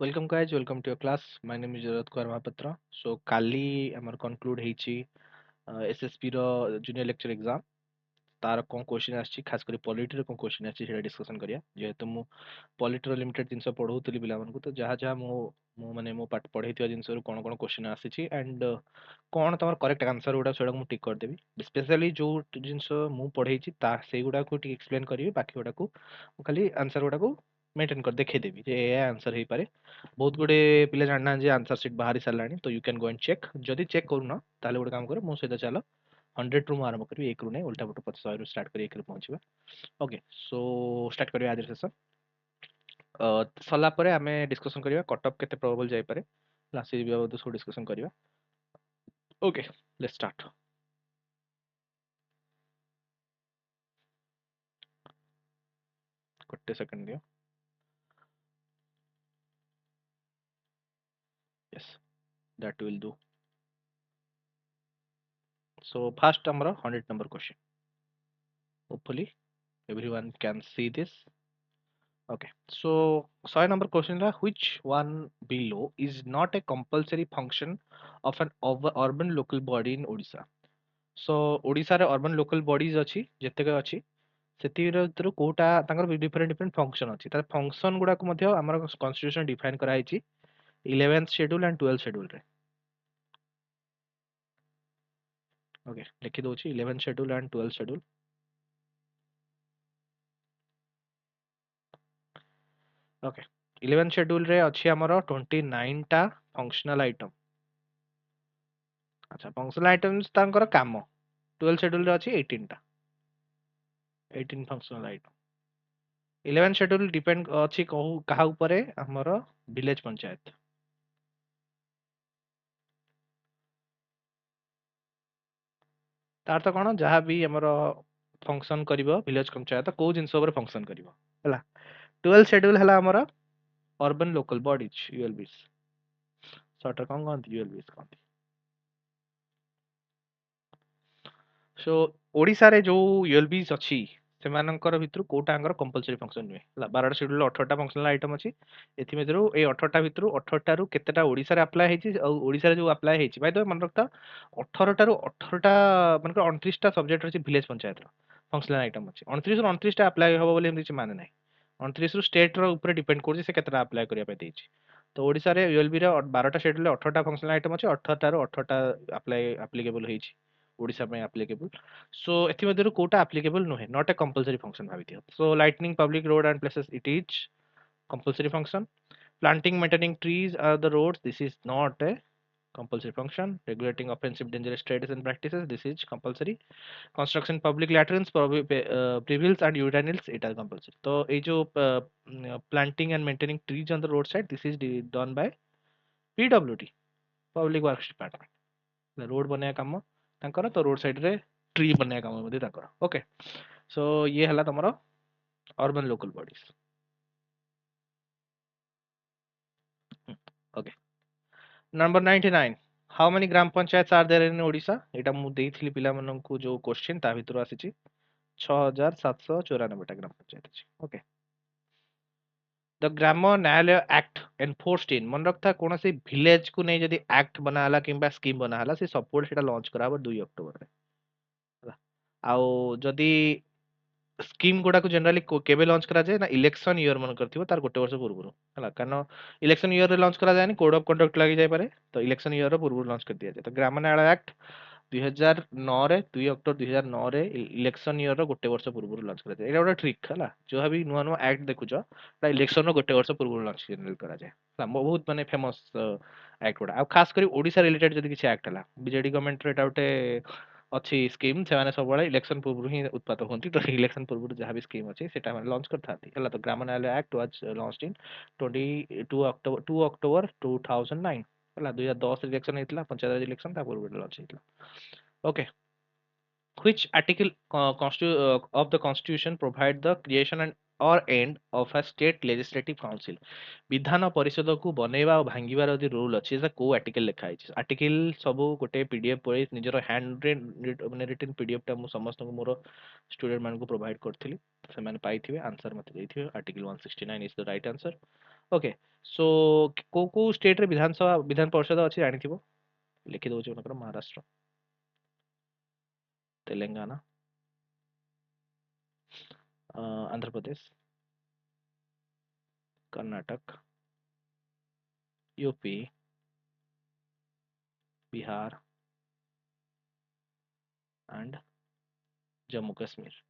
Welcome guys, welcome to your class. My name is Jarat Kumar Mahapatra. So kali amar conclude heichi SSB ro junior lecture exam. तार कौन question आछि खास करी polity रो कौन question आछि सेटा discussion करिया जेहेतु मु पॉलिटी रो लिमिटेड जिंस पढौतली पिला मानकु तो जहा जहा मो माने मो पाठ पढैतिया जिंस रो कोन कोन क्वेश्चन आछि एंड कोन तमर करेक्ट आंसर गुडा सेडा मु टिक कर देबी स्पेशली जो जिंस मु पढैछि ता सेई गुडा को टिक एक्सप्लेन करिवि बाकी गुडा को खाली आंसर गुडा को मेंटेन कर देखे देबी जे ए आंसर हे पारे बहुत गुडे पिले जानना जे आंसर शीट बाहरी सालानी तो you can go and check जदी चेक करूना ताले गुडे काम करो मो सहित चलो 100 ରୁ ମୁଁ ଆରମ୍ଭ କରିବି 1 ରୁ ନାହିଁ ଉଲ୍ଟା ପଟ 100 ରୁ ଷ୍ଟାର୍ଟ କରି 1 ରେ ପହଞ୍ଚିବା ଓକେ ସୋ ଷ୍ଟାର୍ଟ କରିବା ଆଜିର ସେସନ ସରିଲା ପରେ ଆମେ ଡିସ୍କସନ କରିବା କଟଅଫ୍ କେତେ ପ୍ରୋବାବଲ ଯାଇପାରେ ଲାଷ୍ଟ ବାବଦ ସବୁ ଡିସ୍କସନ କରିବା ଓକେ ଲେଟ୍ସ ଷ୍ଟାର୍ଟ ଗୋଟେ ସେକେଣ୍ଡ ଦିଅ yes that will do so first ଆମର 100 number question hopefully everyone can see this okay so 100 number question là which one below is not a compulsory function of an urban local body in Odisha so Odisha रे urban local bodies ଅଛି ଯେତେକ ଅଛି ସେଥିର ଭିତରୁ କୋଉଟା ତାଙ୍କର different different function ଅଛି ତାର ଫଙ୍କସନ ଗୁଡାକୁ ମଧ୍ୟ ଆମର କନଷ୍ଟିଟ୍ୟୁସନ ଡିଫାଇନ କରାଯାଇଛି 11th schedule and 12th schedule रे ओके लिखि दଉଛି 11th schedule and 12th schedule okay 11th schedule रे अछि हमर 29 टा फंक्शनल आइटम अच्छा फंक्शनल आइटम्स तांकर काम 12th शेड्यूल रे अछि 18 टा 18 functional item 11th schedule depend अछि कहू कहा ऊपर हमर विलेज पंचायत तार तो कौन जहाँ भी आमर फंक्शन करिवो विलेज पंचायत को जिनस ऊपर फंक्शन करिवो हला 12 शेड्यूल हला हमर अर्बन लोकल बॉडीज यूएलबीज सॉर्ट कौन कौन यूएलबीज कौन सो ओडिसा रे जो यूएलबीज अछि सेमानकर भितरु कोटा आंगर कंपलसरी फंक्शन नुहे हला 12 शेड्यूल 18 टा फंक्शनल आइटम अछि एथि भितरु ए 18 टा भितरु 18 टा रु केतेटा ओडिसा रे अप्लाई हेछि और ओडिसा रे जो अप्लाई हेछि भाई तो मन रखता 18 टा रु 18 टा मानकर 29 टा सब्जेक्ट अछि विलेज पंचायत रो फंक्शनल आइटम अछि 29 रु 29 टा अप्लाई होबो बोली हम माने नै 29 रु स्टेट रो ऊपर डिपेंड करछि से केतेटा अप्लाई करिया पे देछि तो ओडिसा रे यूएलबी रे 12 टा शेड्यूल 18 टा फंक्शनल आइटम अछि 18 टा रु 18 टा अप्लाई एप्लीकेबल हेछि ओडिसा में एप्लीकेबल सो एथिमध्यरु कोटा एप्लीकेबल नुहे नॉट ए कंपलसरी फंक्शन भाबिथियो so lightning public road and places it is compulsory function planting maintaining trees are the roads this is not a compulsory function regulating offensive dangerous trades and practices this is compulsory construction public latrines prevails and urinals it are compulsory तो ये जो planting and maintaining trees on the roadside this is done by PWD public works department road बने काम तांकर तो road side रे tree बने काम मध्ये तांकर ओके सो ये हला तमरो urban local bodies okay number 99 how many gram panchayat are there in Odisha एटा मु देइथिली पिला मननकु जो क्वेश्चन ता भितर आसीची 6794 टा ग्राम पंचायत अछि ओके द ग्राम न्यायालय एक्ट एनफोर्सड इन मन रखता कोनोसी विलेज को नै जदी एक्ट बनाला किंबा स्कीम बनाला से सपोर्ट सेटा लॉन्च कराबो 2 अक्टोबर रे होला आउ जदी स्कीम गुडा को जनरली केबे लॉन्च करा जाए ना इलेक्शन ईयर मन करथिबो तार गोटे वर्ष पूर्व हला कारण इलेक्शन ईयर रे लॉन्च करा जाए नि कोड ऑफ कंडक्ट लागि जाय पारे तो इलेक्शन ईयर रो पूर्व लॉन्च कर दिया जाए तो ग्राम न्यायालय एक्ट 2009 रे 2 अक्टोबर 2009 रे इलेक्शन ईयर रो गोटे वर्ष पूर्व लॉन्च करा जाए एटा गोटे ट्रिक हला जो भी नुवा नुवा एक्ट देखुचो ता इलेक्शन रो गोटे वर्ष पूर्व लॉन्च जनरल करा जाए हला बहुत माने फेमस एक्ट गुडा आ खास करी ओडिसा रिलेटेड जदी किछ एक्ट हला बीजेडी गवर्नमेंट रे एटा गोटे अच्छी स्कीम से सब इलेक्शन पूर्व ही उत्पाद होती तो इलेक्शन पूर्व जहाँ भी स्कीम अच्छी से लॉन्च करता तो ग्राम न्यायालय act was launched in 22 October 2009 है 2010 इलेक्शन होता पंचायत इलेक्शन पूर्व लॉन्च होता okay which article of the constitution provide the creation and or end of a state legislative council Vidhan Parishad को बनैबा और भांगिबार यदि रूल अछि से को आर्टिकल लिखा है आर्टिकल सब गोटे पीडीएफ पढि निजर हैंड माने रिटन पीडीएफ टा मु समस्त को मोर स्टूडेंट मान को प्रोवाइड करथिली से माने पाइथिबे आंसर मते दैथिबे article 169 is the right answer okay so को स्टेट रे विधानसभा विधान परिषद अच्छी जानिथिबो लिखि दउछि मनकर महाराष्ट्र तेलंगाना आंध्र प्रदेश कर्नाटक यूपी बिहार एंड जम्मू कश्मीर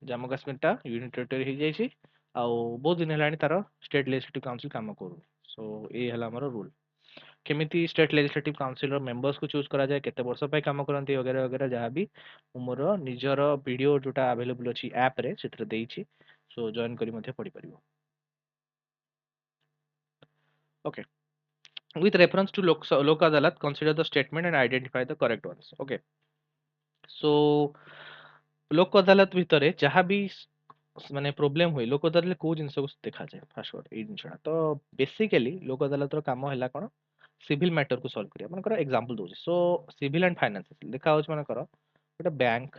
जम्मू कश्मीर टा यूनियन टेरिटरी हो जाइछि आउ बहुत दिन हेलानी तार स्टेट लेजिस्लेटिव काउंसिल काम करू सो ये हला हमर रूल केमिति स्टेट लेजिस्लेटिव काउंसिल मेंबर्स को चूज करा जाए केते वर्ष पे काम करंती वगैरह वगैरह जहाँ भी मोर निजर वीडियो जोटा अवेलेबल अछि ऐप रे सेत्र देइछि सो जॉइन करी मध्ये पढ़ी परिबो okay with reference to lok adalat consider the statement and identify the correct ones okay so लोक अदालत भितर जहाँ भी माने प्रोब्लेम हुए लोक अदालत को जिनस को देखा जाए फास्ट वर्ड ए जिनसटा तो बेसिकली लोक अदालत रो काम हैला कोन सिविल मैटर को सॉल्व करिया मानकर एग्जांपल दोछि सो सिविल एंड फाइनेंस देखा होछ मानकर गोटे बैंक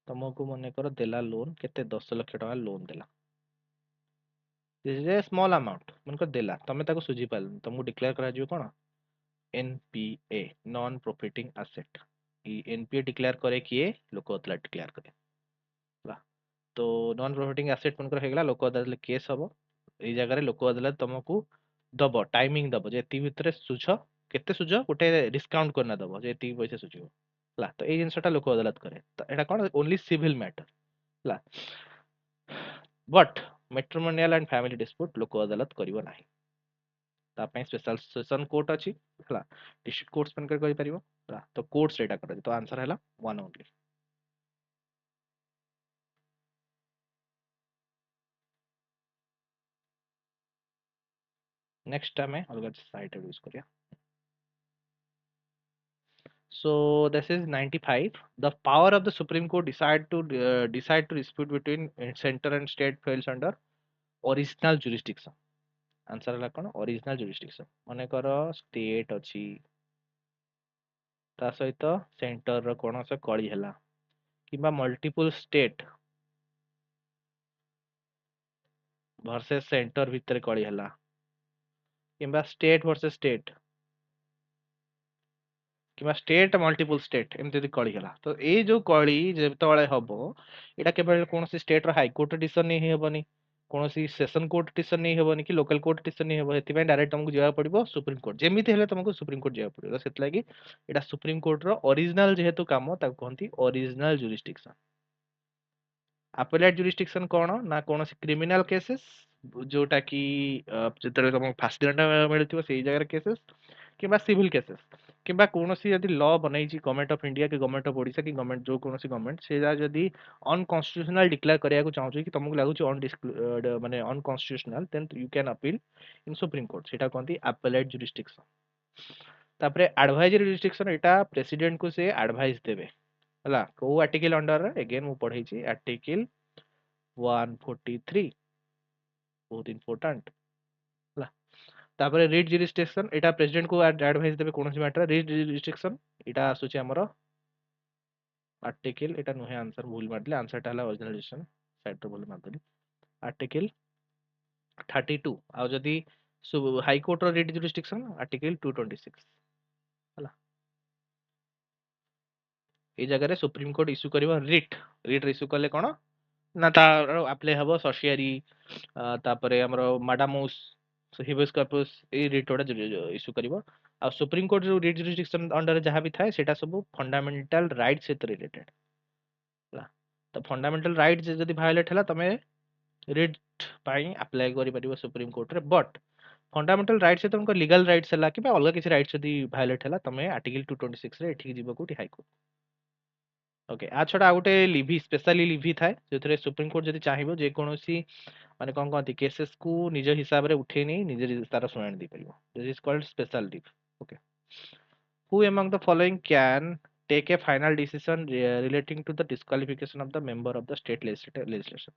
तुमको मने कर देला लोन केते 10 लाख टका लोन देला this is A small amount मानकर देला तमे ताको सुझी पाल तुमको डिक्लेयर करा जियो कोन एनपीए नॉन प्रॉफिटिंग एसेट ई एनपीए डिक्लेयर करे किए लोक अदालत डिक्लेयर करे ହେଲା। तो नॉन प्रॉफिटिंग एसेट मनकर हेगला लोक अदालत केस हबो एई जगह रे लोक अदालत तुमको दबो टाइमिंग दबो जे एती भितरे सुझ केते सुझ गोटे डिस्काउंट करना दबो जे एती पैसा सुझियो ହେଲା तो एई जिनसटा लोक अदालत करे तो एटा कोन ओनली सिविल मैटर ହେଲା but matrimonial and family dispute लोक अदालत करिवो नाही ता पय स्पेशल सेशन कोर्ट अछि ହେଲା डिस्ट्रिक्ट कोर्ट्स मनकर करि परिवो ହେଲା तो कोर्ट्स एटा करे तो आंसर हैला वन ओनली नेक्स्ट टाइम में अलग साइट यूज करिया so this is 95 the power of the supreme court decide to dispute between center and state falls under original jurisdiction answer है कौन ओरिजिनल जुरिस्डिक्शन मन कर स्टेट अच्छी ता सहित सेंटर रो कौन से कली हैला किबा मल्टीपल स्टेट वर्सेस सेंटर भितर कली हैला किबा स्टेट वर्सेस स्टेट किबा स्टेट मल्टीपल स्टेट एमती यदि कली हैला तो ए जो कली जेतबेले हबो एटा केवल कौन से स्टेट रो हाई कोर्ट डिसीजन नहीं हेबनी कौन सी सेशन कोर्ट डिसीजन नहीं हेबनी कि लोकल कोर्ट डिसीजन नहीं हेबो हेति डायरेक्ट तुमको जाया पड़िबो सुप्रीम कोर्ट जेमिति हेले तुमको सुप्रीम कोर्ट जाया पड़िबो सेत लागी एटा सुप्रीम कोर्ट रो ओरिजिनल जेहेतु काम ताको कहंती ओरिजिनल जुरिस्डिक्शन अपेलेट जुरिस्डिक्शन कौन ना कौन सी क्रिमिनल केसेस जोटा कि जितरे तुम फास्ट दंड मिलथिबो सेही जगह केसेस किबा सिविल केसेस किबा कोनोसी यदि लॉ बनाई छी गवर्नमेंट ऑफ इंडिया कि गवर्नमेंट ऑफ ओडिशा कि गवर्नमेंट जो कोनोसी गवर्नमेंट सेजा यदि अनकॉन्स्टिट्यूशनल डिक्लेयर करिया को चाहू छी कि तुमको लागु छी माने unconstitutional then you can appeal in supreme court सेटा कहंती अपेलेट जुरिस्डिक्शन तापरे एडवाइजरी जुरिस्डिक्शन एटा प्रेसिडेंट को से एडवाइस देबे हला को आर्टिकल अंडर अगेन मु पढै छी आर्टिकल 143 बहुत इंपोर्टेंट हला तापरे रीड जुरिस्डिक्शन एटा प्रेसिडेंट को एडवाइस देबे कोनोसी मैटर रीड जुरिस्डिक्शन एटा आसुची हमरो आर्टिकल एटा नुहे आंसर भूल मारले आंसर टा हला ओरिजिनल डिसीजन साइड रो भूल मारदली आर्टिकल 32 आ जदी हाई कोर्ट रो रीड जुरिस्डिक्शन आर्टिकल 226 हला ए जगह रे सुप्रीम कोर्ट इश्यू करबो रिट रिट इश्यू करले कोन ना तार अप्लाई हबो सशियरी तापरे हमरो माडामोस हिबेस कॉर्पस ए रिट ओडा इश्यू करबो आ सुप्रीम कोर्ट जो रिट जुरिस्डिक्शन अंडर जहां भी थाए सेटा सब फंडामेंटल राइट से रिलेटेड ला तो फंडामेंटल राइट जदी वायलेट हला तमे रिट पाई अप्लाई करि परिबो सुप्रीम कोर्ट रे बट फंडामेंटल राइट से तुमको लीगल राइट्स हला कि अलग किसी राइट जदी वायलेट हला तमे आर्टिकल 226 रे एठी जीवो कोठी हाई कोर्ट ओके आ छडा गोटे लिभि स्पेशली लिभि थाए जेतरे सुप्रीम कोर्ट जदी चाहिबो जे कोनोसी माने कोन कहती केसेस को निज हिसाब रे उठे नहीं निज तार सुनानी दी परिबो this is called special leave okay who among the following can take a final decision relating to the disqualification of the member of the state legislation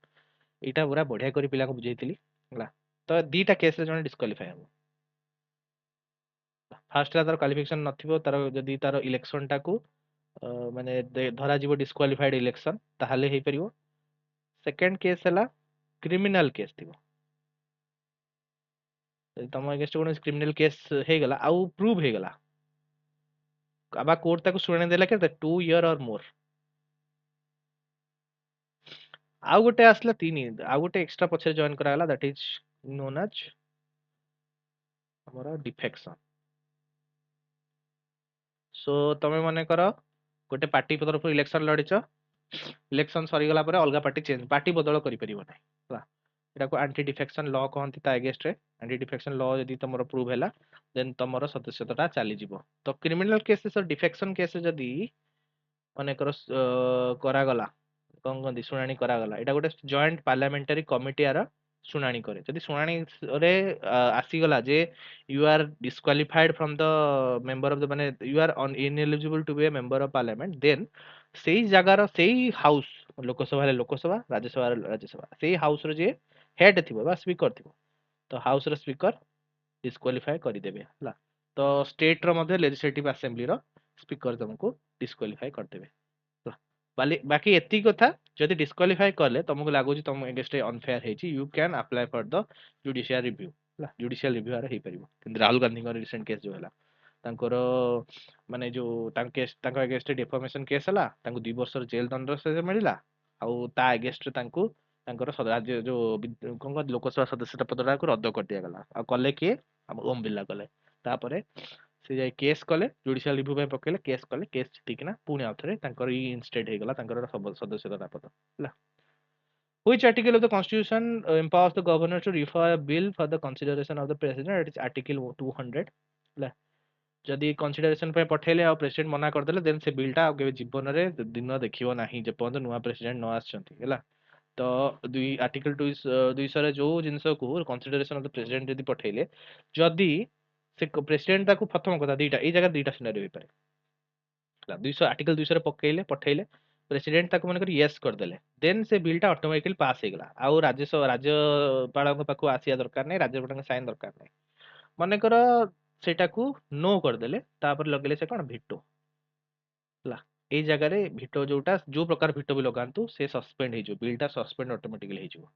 एटा पूरा बढ़िया करी पिला को बुझेइतिली हला तो दीटा केस रे जने डिस्क्वालिफाई हो फर्स्ट तार क्वालिफिकेशन नथिबो तार जदी तार इलेक्शन टाको माने धरा जीवो डिस्क्वालिफाइड इलेक्शन ताहाले हे परिबो सेकंड केस हला क्रिमिनाल केस थी तुम अगेंस्ट कौन क्रिमिनल केस हेगला आउ प्रूव हेगला आबा कोर्ट ताको शुणाणी देला के 2 year और मोर आउ गोटे आसला 3 आउ गोटे एक्स्ट्रा पछरे जॉइन कराला दैट इज नोन एज हमर डिफेक्शन सो तमे मने करो गोटे पार्टी तरफ इलेक्शन लड़ीच इलेक्शन सरी गला परे अलगा पार्टी चेंज पार्टी बदल करि परिबो नै हला एटा को एंटी डिफेक्शन लॉ कहंती ता अगेंस्ट रे एंटी डिफेक्शन लॉ यदि तमरो प्रूव हैला देन तमरो सदस्यता चली जीवो तो क्रिमिनल केसेस और डिफेक्शन केसेस यदि माने करो करा गला कौन कहती शुणाणी करागला एटा गोटे जॉइंट पार्लियामेंटारी कमिटी आर शुणाणी करे जदि शुणाणी रे आसीगला जे you are disqualified from the member of the माने you are ineligible to be a member of parliament then सेई जगार सेई हाउस लोकसभा रे लोकसभा राज्यसभा रे राज्यसभा सेई हाउस रे जे हेड थिबो बा स्पीकर थिबो तो हाउस रे स्पीकर डिस्क्वालिफाई କରିଦେବେ ହେଲା ତ ଷ୍ଟେଟ ର ମଧ୍ୟ लेजिस्लेटिव असेंबली ର स्पीकर तुमको डिस्क्वालिफाई କରିଦେବେ बाकी एति कथा जदि डिस्क्वालिफाई कले तुमको लागुची तुम अगेंस्ट अनफेयर हेची you can apply for the judicial review judicial review आर हे परिबो किंतु राहुल गांधी को रिसेंट केस जो हला तांकर माने जो तांक केस तांक अगेंस्ट डिफॉर्मेशन केस हला तांको 2 वर्ष जेल दंड से मिलिला आउ ता अगेंस्ट तांको तांकर राज्य जो कोन लोकसभा सदस्यता पदटा को रद्द कर दिया गला आ कले के ओम बिरला कले तापरे से जाय केस कले जुडिशियल रिव्यू पे पकेले केस कले केस जितिकिना पुणी आउथरे तांकर ई इंस्टेट हेगला तांकर सदस्यता पद हला Which article of the Constitution empowers the governor to refer a bill for the consideration of the president? It is Article 200. ହେଲା जदि कनसिडरेशन पे पठेले आ प्रेसिडेंट मना करदेले देन से बिलटा केबे जीवन रे दिन देखिबो नाही जे पर्यंत नुआ प्रेसिडेंट न आछंती ହେଲା तो दुई आर्टिकल 200 रे जो जिंस को कनसिडरेशन ऑफ द प्रेसिडेंट जदि पठेले जदि से प्रेसिडेंट ताको प्रथम कथा दीटा ए जगह दीटा सिनारियो होई पारे ହେଲା 200 आर्टिकल 200 रे पकेले पठेले प्रेसिडेंट ताको मन कर यस कर देले देन से बिलटा ऑटोमेटिकली पास हे गला आ राज्यपाल पाखु आसिया दरकार नै राज्यपाल साइन दरकार नै मन कर सेटा को नो कर देले तापर लगेले से कोन भिटो ହେଲା एई जगह रे भिटो जोटा जो प्रकार भिटो भी लगांतु से सस्पेंड हे जो बिलटा सस्पेंड ऑटोमेटिकली हे जो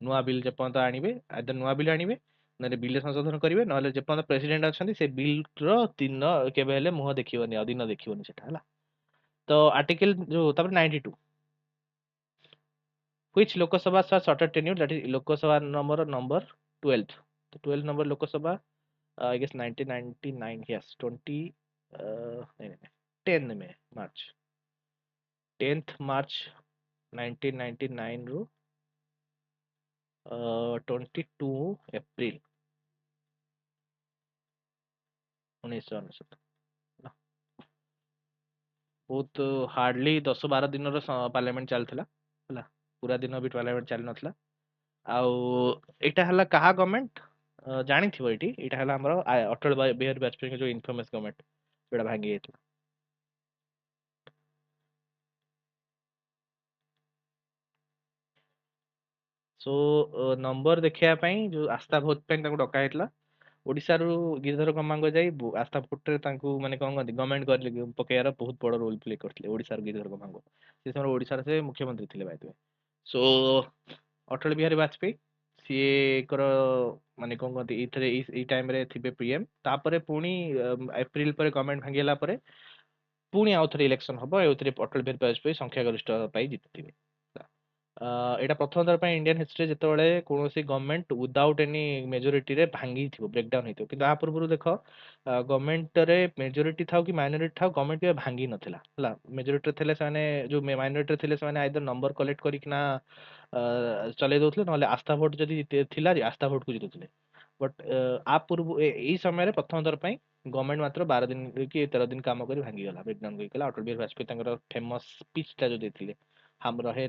नुआ बिल जे पर्यंत आनिबे आदर नुआ बिल आनिबे नले बिल संशोधन करिवे नले जे पर्यंत प्रेसिडेंट अछंती से बिल रो दिन केबे हेले मुह देखिबोनी अदिन देखिबोनी सेटा हला तो आर्टिकल जो तापर 92 which Lok Sabha sir shorter tenure that is Lok Sabha number 12 तो 12 number Lok Sabha I guess 1999 yes 20 नहीं नहीं 10 में मार्च 10th मार्च 1999 ରୁ 22 एप्रिल 1999 बहुत हार्डली 10-12 दिन पार्लियामेंट चलता है पूरा दिन भी पार्लियामेंट चली नथला आउ एटा हला कहा गवर्नमेंट जानी थिबो एटा हला हमर अटल बिहारी वाजपेयी के जो इनफेमस गवर्नमेंट जोड़ा भांगी गई सो नंबर देखिया पई जो आस्था भोट पे डका हेतला ओडिसा रु गिरधर गमांग जाई आस्था भोट रे माने कोन गवर्नमेंट कर पकेयार बहुत बड़ रोल प्ले करथिले ओडिसा रु गिरधर गमांग से समय ओडिसा से मुख्यमंत्री थिले बाय सो अटल बिहारी वाजपेयी सीए कर माने कोन कहते इथरे ई टाइम रे थिबे पीएम तापरे पुणी एप्रिल पर गवर्नमेंट भांगेला परे पुणी आउथरे इलेक्शन हबो एउथरे अटल बिहारी वाजपेयी संख्या गरिष्ठ पाई जितिबे एटा प्रथम थर इंडियन हिस्ट्री जिते कौन गवर्नमेंट विदाउट एनी मेजोरिटी रे भांगी थी ब्रेकडाउन होती कि पूर्व देख गवर्नमेंट रे मेजोरिटी था कि माइनोरिटी था गवर्नमेंट के भांगी नाला मेजोरिटी थे जो माइनोरिटी थे आइदर नंबर कलेक्ट करना चले दौले ना आस्था भोट जदि थिला आस्था भोट को जितुले बट आ पूर्व यही समय प्रथम थर गवर्नमेंट मात्र 12 दिन कि 13 दिन काम कर भांगीगला ब्रेकडाउन करके अटल बिहारी वाजपेयी फेमस स्पीच टा जो देते हम रहे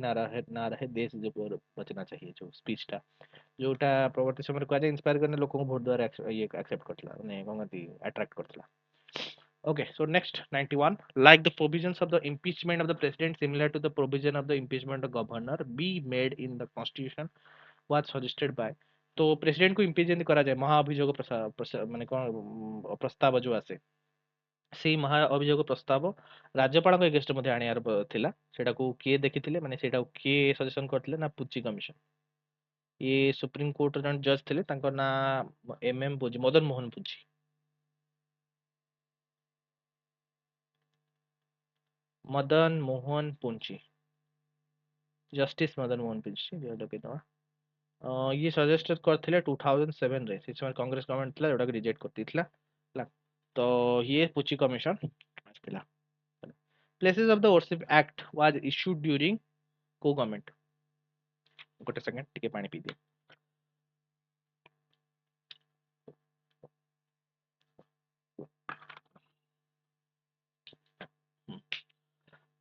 देश जो बचना चाहिए जो स्पीच टा जोटा प्रवर्ती समय कह इंस्पायर करने लोगों को वोट द्वारा ये एक्सेप्ट करथला माने कोंगती attract करथला okay so next 91 like the provisions of the impeachment of the president similar to the provision of the impeachment of governor be made in the constitution was suggested by तो president को impeach जब करा जाए महाअभियोग माने कौन प्रस्ताव जो आसे सेही महा अभियोग प्रस्ताव राज्यपाल एगेस्ट आनियार थिला सेटा को किए देखिथिले माने सेटा को किए सजेशन करथिले ना पुची कमिशन ये सुप्रीम कोर्ट जन जज थे ना एम पुंजी मदन मोहन पुंजी मदन मोहन पुंजी जस्टिस मदन मोहन पुंजी ये सजेस्ट करथिले 2007 रे से समय कांग्रेस गवर्नमेंट थिला जोटा रिजेक्ट कर दिथिला ହେଲା। तो ये पुची कमिशन आस्थिला। Places of the worship act was issued during को गवर्नमेंट गोटे सेकंड टिके पानी पी दिए।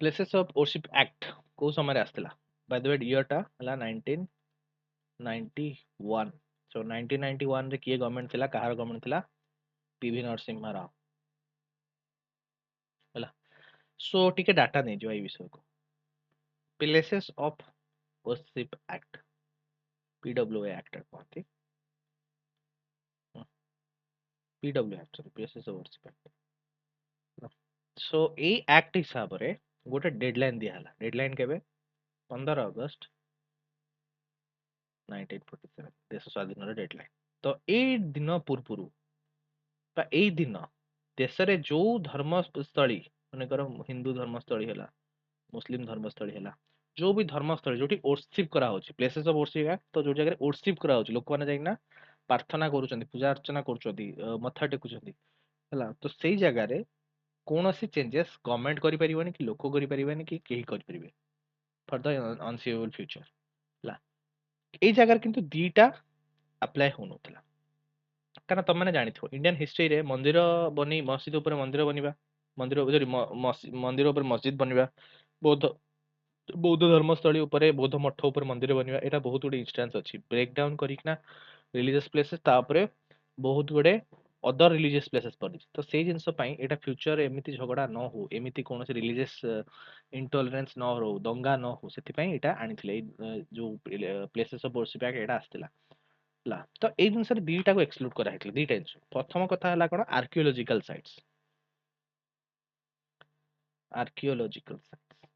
प्लेसेस ऑफ वर्शिप एक्ट को समय आस्थिला बाय द वे ईयर टा हला 1991 सो 1991 रे किए गवर्नमेंट थिला कहार गवर्नमेंट थिला पीवी नरसिम्हा राव होला। सो टिके डाटा नै जो ए विषय को places of worship act PWA act कहते PW act sorry places of worship act. So ए एक्ट हिसाब रे गोटे डेडलाइन दिया हला डेडलाइन केबे 15 अगस्त 1947 देश स्वाधीन डेडलाइन। तो ए दिन पूर्व एई दिन देश रे जो धर्मस्थली मानेकर हिंदू धर्मस्थली है मुस्लिम धर्मस्थली है जो भी धर्मस्थली जो वर्शिप करा होची प्लेसेस ऑफ वर्शिप है तो जो जगह वर्शिप करा होची लोक माने जाइना प्रार्थना करूचंदी पूजा अर्चना करूचंदी मथा टेकुचंदी हला तो सेई जगह रे कौनसी चेंजेस गवर्नमेंट करि परिबनी कि लोक करि परिबनी कि केही करि परिबे फॉर द अनसीवेबल फ्यूचर हला। एई जगह किंतु दीटा अप्लाई होनथला कारण तुम मैंने जानी इंडियन हिस्ट्री रे मंदिर बनी मस्जिद ऊपर मंदिर बनिबा मंदिर सॉरी मंदिर ऊपर मस्जिद बनिबा बौद्ध बौद्ध धर्मस्थली ऊपर बौद्ध मठ ऊपर मंदिर बनिबा एटा बहुत गुडे इंस्टेंस अछि ब्रेक डाउन करिकना रिलीजियस प्लेसेस तापरे बहुत गुडे अदर रिलीजियस प्लेसेस पड़ी तो से जिनस पई एटा फ्यूचर एमिति झगड़ा न हो एमिति कोनोसी रिलीजियस इंटॉलरेंस न हो दंगा न हो सेति पई एटा आनिथिले जो प्लेसेस ऑफ वर्शिप एटा आस्तिला ला तो एई जिनस रे दीटा को एक्सक्लूड करा हेतले दीटा जिनस प्रथम कथा हला कोन आर्कियोलॉजिकल साइट्स आर्कियोलॉजिकल साइट्स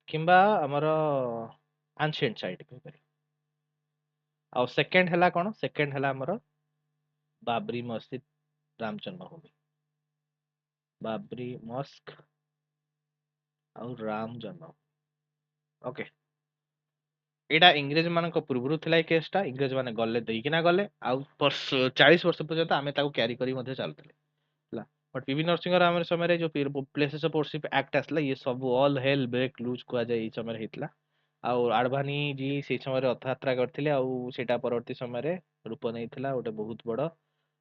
किंबा हमर एंशिएंट साइट कहबे और सेकंड हला कोन सेकंड हला हमर बाबरी मस्जिद राम जन्मभूमि बाबरी मस्क और राम जन्म ओके एटा इंग्रेज मानक पूर्वरु थिला केसटा इंग्रेज माने गले देइकिना गले आउ 40 वर्ष पर्यंत आमे ताको कैरी करी मध्ये चलतले ला बट पीवी नरसिंह राम समय रे जो प्लेसेस ऑफ वर्शिप एक्ट आसला ये सब ऑल हेल ब्रेक लूज कुआ जाय ई समय हेतला आउ आडवाणी जी से समय रे अर्थयात्रा करथिले आउ सेटा परवर्ती समय रे रूप नेइथिला ओटे बहुत बड़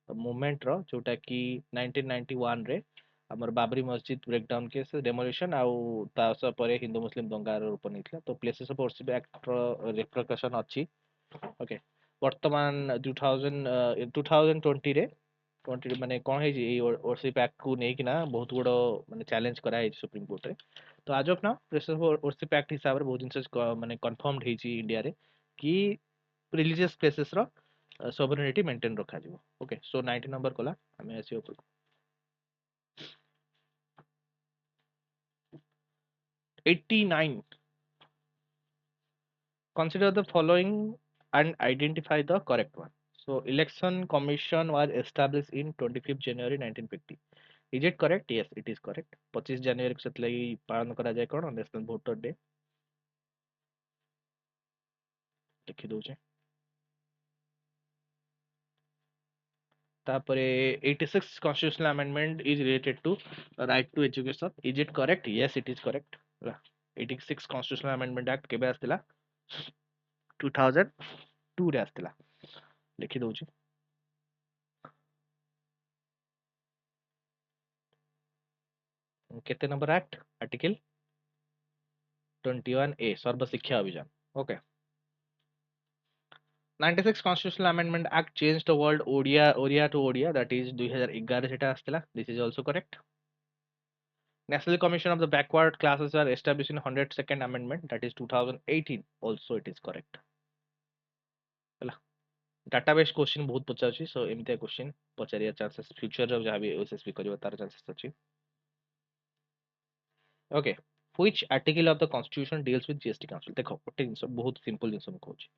मूवमेंट रो जोटा कि 1991 रे हमर बाबरी मस्जिद ब्रेकडाउन केस डेमोलिशन आउ तास परे हिंदू मुस्लिम दंगा रूप नेइथिला तो प्लेसेस ऑफ वर्शिप एक्ट रो रिप्रिकॉशन अछि ओके वर्तमान 2020 रे 20 माने कोन है जी वर्शिप एक्ट को नेकी ना बहुत बड़ माने चैलेंज करा है सुप्रीम कोर्ट रे तो आज ऑफ ना प्लेसेस ऑफ वर्शिप एक्ट हिसाब रे बहुत जिंस माने कंफर्मड है जी इंडिया रे कि रिलीजियस प्लेसेस रो सोवरेनिटी मेंटेन रखा जिवो ओके सो 19 नंबर कोला हमें आसी ऊपर 89 consider the following and identify the correct one. So, election commission was established in 25th January 1950. Is it correct? Yes, it is correct. 25 January को सेतलाई पालन करा जाए कौन नेशनल वोटर डे लिखि दउचे तापरे 86 constitutional amendment is related to right to education. Is it correct? Yes, it is correct. 86 constitutional amendment act केबे आस्तिला 2002 रे आस्तिला लिखि दउचे केते नंबर एक्ट आर्टिकल 21 ए सर्व शिक्षा अभियान okay 96 constitutional amendment act changed the word odia to odia that is 2011 সেটা আসছিল this is also correct national commission of the backward classes are established in 102nd amendment that is 2018 also it is correct ହେଲା database question बहुत पचाउची सो एमितिया question पचारिया chances future रे जहां भी SSB करियो तार chances अछि okay Which article of the constitution deals with GST council? देखो गोटे जिनस बहुत सिंपल जिनस मु कहूची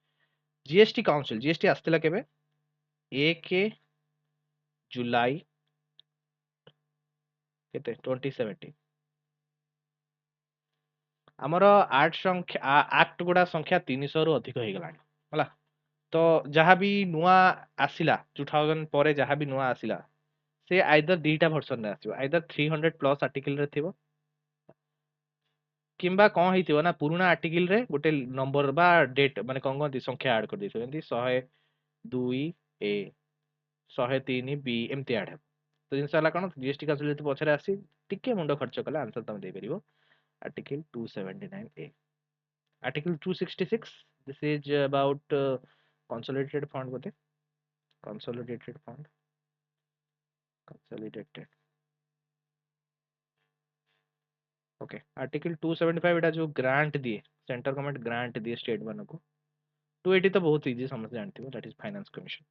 जीएसटी काउंसिल जीएसटी आस्तिला केबे 1 जुलाई केते 2017 ଆମର ଆକ୍ଟ ଗୁଡା ସଂଖ୍ୟା 300 ରୁ ଅଧିକ ହେଇଗଲାଣି ହେଲା ତ ଯାହା ବି ନୂଆ ଆସିଲା 2000 ପରେ ଯାହା ବି ନୂଆ ଆସିଲା ସେ ଆଇଦର ଦିଟା ଭର୍ସନ ରେ ଆସିବ ଆଇଦର 300 ପ୍ଲସ ଆର୍ଟିକଲ ରେ ଥିବ କିମ୍ବା କଣ ହେଇଥିବ ନା ପୁରୁଣା ଆର୍ଟିକଲ ରେ ଗୋଟେ ନମ୍ବର ବା ଡେଟ୍ ମାନେ କଣ କହନ୍ତି ସଂଖ୍ୟା ଆଡ କରିଦେଇଥିବ ଯେମିତି 102 ଏ 103 ବି ଏମିତି ଆଡ ହେବ ତ ଜିନିଷ ହେଲା କଣ ଜିଏସଟି କାଉନସିଲ ଯଦି ପଛରେ ଆସି ଟିକେ ମୁଣ୍ଡ ଖର୍ଚ୍ଚ କଲେ ଆନ୍ସର ତମେ ଦେଇପାରିବ article 279 A Article 266, this is about consolidated fund बोलते consolidated fund consolidated okay Article 275 एटा जो ग्रांट दिए सेंट्रल गवर्नमेंट ग्रांट दिए स्टेट वालों को 280 तो बहुत इजी समझ जानती हो that is finance commission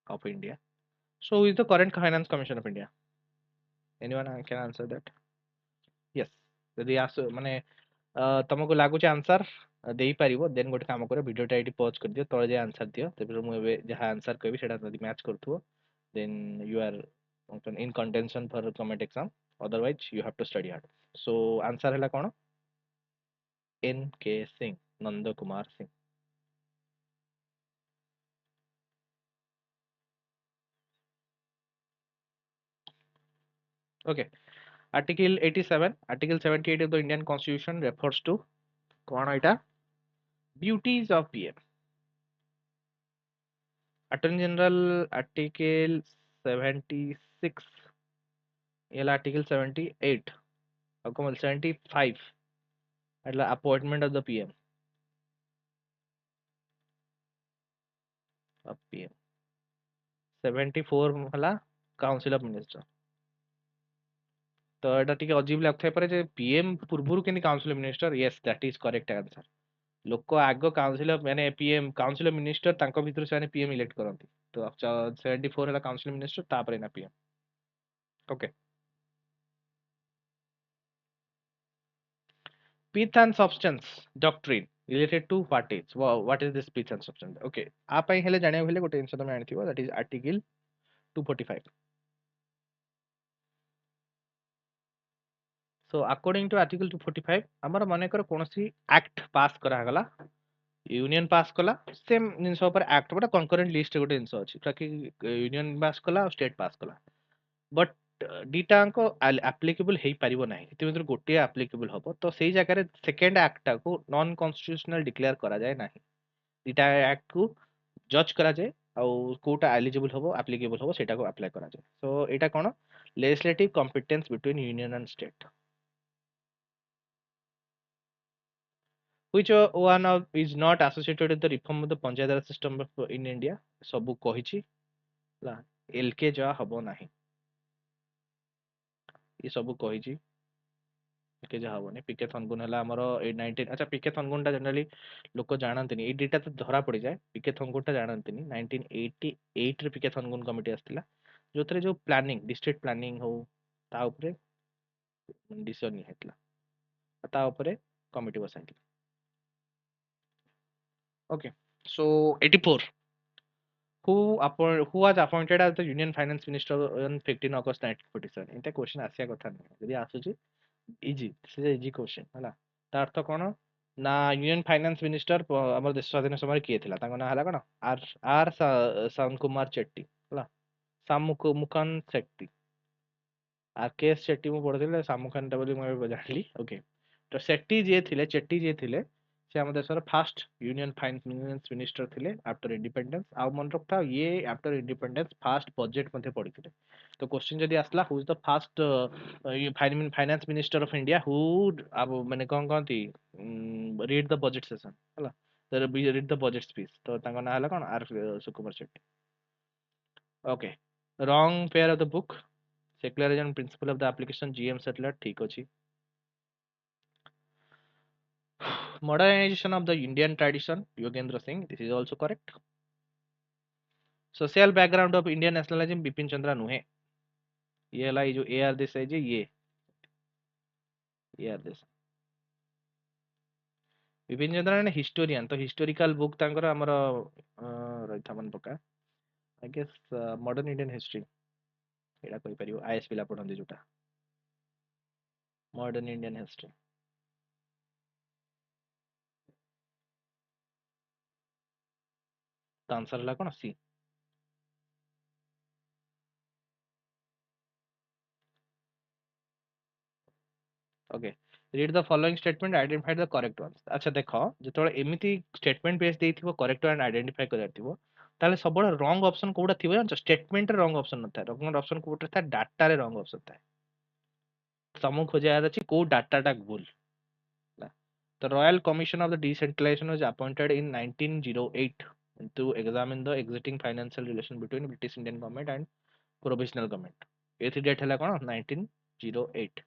of India so is the current finance commission of India anyone can answer that yes ଯଦି ଆସ ମାନେ ତମକୁ ଲାଗୁଛି ଆନ୍ସର ଦେଇପାରିବ ଦେନ୍ ଗୋଟେ କାମ କର ଭିଡିଓଟା ଏଇଠି ପଜ୍ କରିଦିଅ ତଳେ ଯାଇ ଆନ୍ସର ଦିଅ ତେବେ ମୁଁ ଏବେ ଯାହା ଆନ୍ସର କହିବି ସେଟା ଯଦି ମ୍ୟାଚ୍ କରୁଥିବ then you are in contention for government exam otherwise you have to study hard so answer ହେଲା କଣ एन के Singh Nand Kumar Singh okay article 87 article 78 of the Indian constitution refers to କଣ ଏଇଟା duties of PM attorney general article 76 ये article 78 और कौन 75 मतलब appointment of the PM of PM 74 ହେଲା council of minister तो एटा टिके अजीब लागथाय पारे जे पीएम पूर्वरु केनी council of minister yes that is correct answer लोक आगो काउंसिल ऑफ माने पीएम काउंसिल ऑफ मिनिस्टर तांको भितर से पीएम इलेक्ट करंती तो 74 ହେଲା काउंसिल ऑफ मिनिस्टर तापरे ना PM okay pith and substance doctrine related to what is this pith and substance okay आ पई हेले जानिया हेले गोटे जिंस तमे आनिथिबो that is article 245 so according to article 245 हमर माने कर कोनसी एक्ट पास करा गला यूनियन पास कला सेम जिनस ऊपर एक्ट गोटे कंकरेंट लिस्ट गोटे जिनस अछि ताकि यूनियन पास कला और स्टेट पास कला बट दिटांक एप्लीकेबल हेई परिबो नाही इति भितर गोटे एप्लीकेबल हबो तो सेही जगह रे सेकंड एक्ट को नॉन कॉन्स्टिट्यूशनल डिक्लेयर करा जाय नाही दिटा एक्ट को जज करा जाय और कोटा एलिजिबल हबो एप्लीकेबल हबो सेटा को अप्लाई करा जाय सो एटा कोन legislative competence between union and state which one of is not associated with the reform of the panchayat raj system in India ସବୁ କହିଛି ହେଲା ଏଲକେ ଯା ହବ ନାହିଁ ये ସବୁ କହିଛି एलके ଯା ହବନି ପିକେ ଥନଗୁନ ହେଲା ଆମର 19 अच्छा ପିକେ ଥନଗୁନ ଟା जनरली लोक जानन्तिनी ए डेटा तो धरा पड़ी जाए पिके थनगुन टा जानन्तिनी 1988 रे पिके थनगुन कमिटी आस्तिला जोथरे जो प्लानिंग डिस्ट्रिक्ट प्लानिंग हो ता ऊपरे डिसीजन नि हेतला ता ऊपरे committee बसाइतला okay so 84 who was appointed as the Union Finance Minister on 15 August 1947 इनते question आसिया कथा नहीं यदि आसुची easy this is easy question हला ता अर्थ कोन ना यूनियन फाइनेंस मिनिस्टर हमर देश स्वाधीन समय किए थिला ताको ना हला कोन आर आर साउन कुमार चेट्टी हला सामुको मुखन शेट्टी आरकेएस शेट्टी मु पढिले सामुखान टा बोली मैं जानिली ओके तो शेट्टी जे थिले चेट्टी जे थिले से हम देशर फास्ट यूनियन फाइनेंस मिनिस्टर थिले आफ्टर इंडिपेंडेंस आ मन रखता ये आफ्टर इंडिपेंडेंस फास्ट बजट मध्ये पडिथिले तो क्वेश्चन जदी आसला who is the fast finance minister of India who अब माने कोन कोनती रीड द बजट सेशन हला तर रीड द बजट स्पीच तो तांको ना हला कोन आर Sukumar Shetty okay wrong pair of the book secularism principle of the application GM सेटलर ठीक अछि modernization of the Indian tradition Yogendra Singh this is also correct social background of Indian nationalism Bipin Chandra Nuhe ये है जो A R Desai जे ये R Desai Vipin Chandra historian तो historical book तांकर हमर रहिथा मन पका I guess modern Indian history एडा कहि परियो आईएस पिला पढंदी जोटा मॉडर्न इंडियन हिस्ट्री तो आंसर हला कोन C okay read the following statement identify the correct ones अच्छा देखो जेतोळे एमिति स्टेटमेंट बेस देइथिबो करेक्ट वन आइडेंटिफाई कर दिथिबो ताले सबळे रॉन्ग ऑप्शन कोडा थिबो जानछ स्टेटमेंट रे रॉन्ग ऑप्शन नथा रॉन्ग ऑप्शन कोडा था डाटा रे रॉन्ग ऑप्शन था समु खोजार अछि को डाटा टा भूल The Royal Commission of the Decentralization was appointed in 1908 to examine the existing financial relation between British Indian government and provisional government. एथ डेट है कौन 1908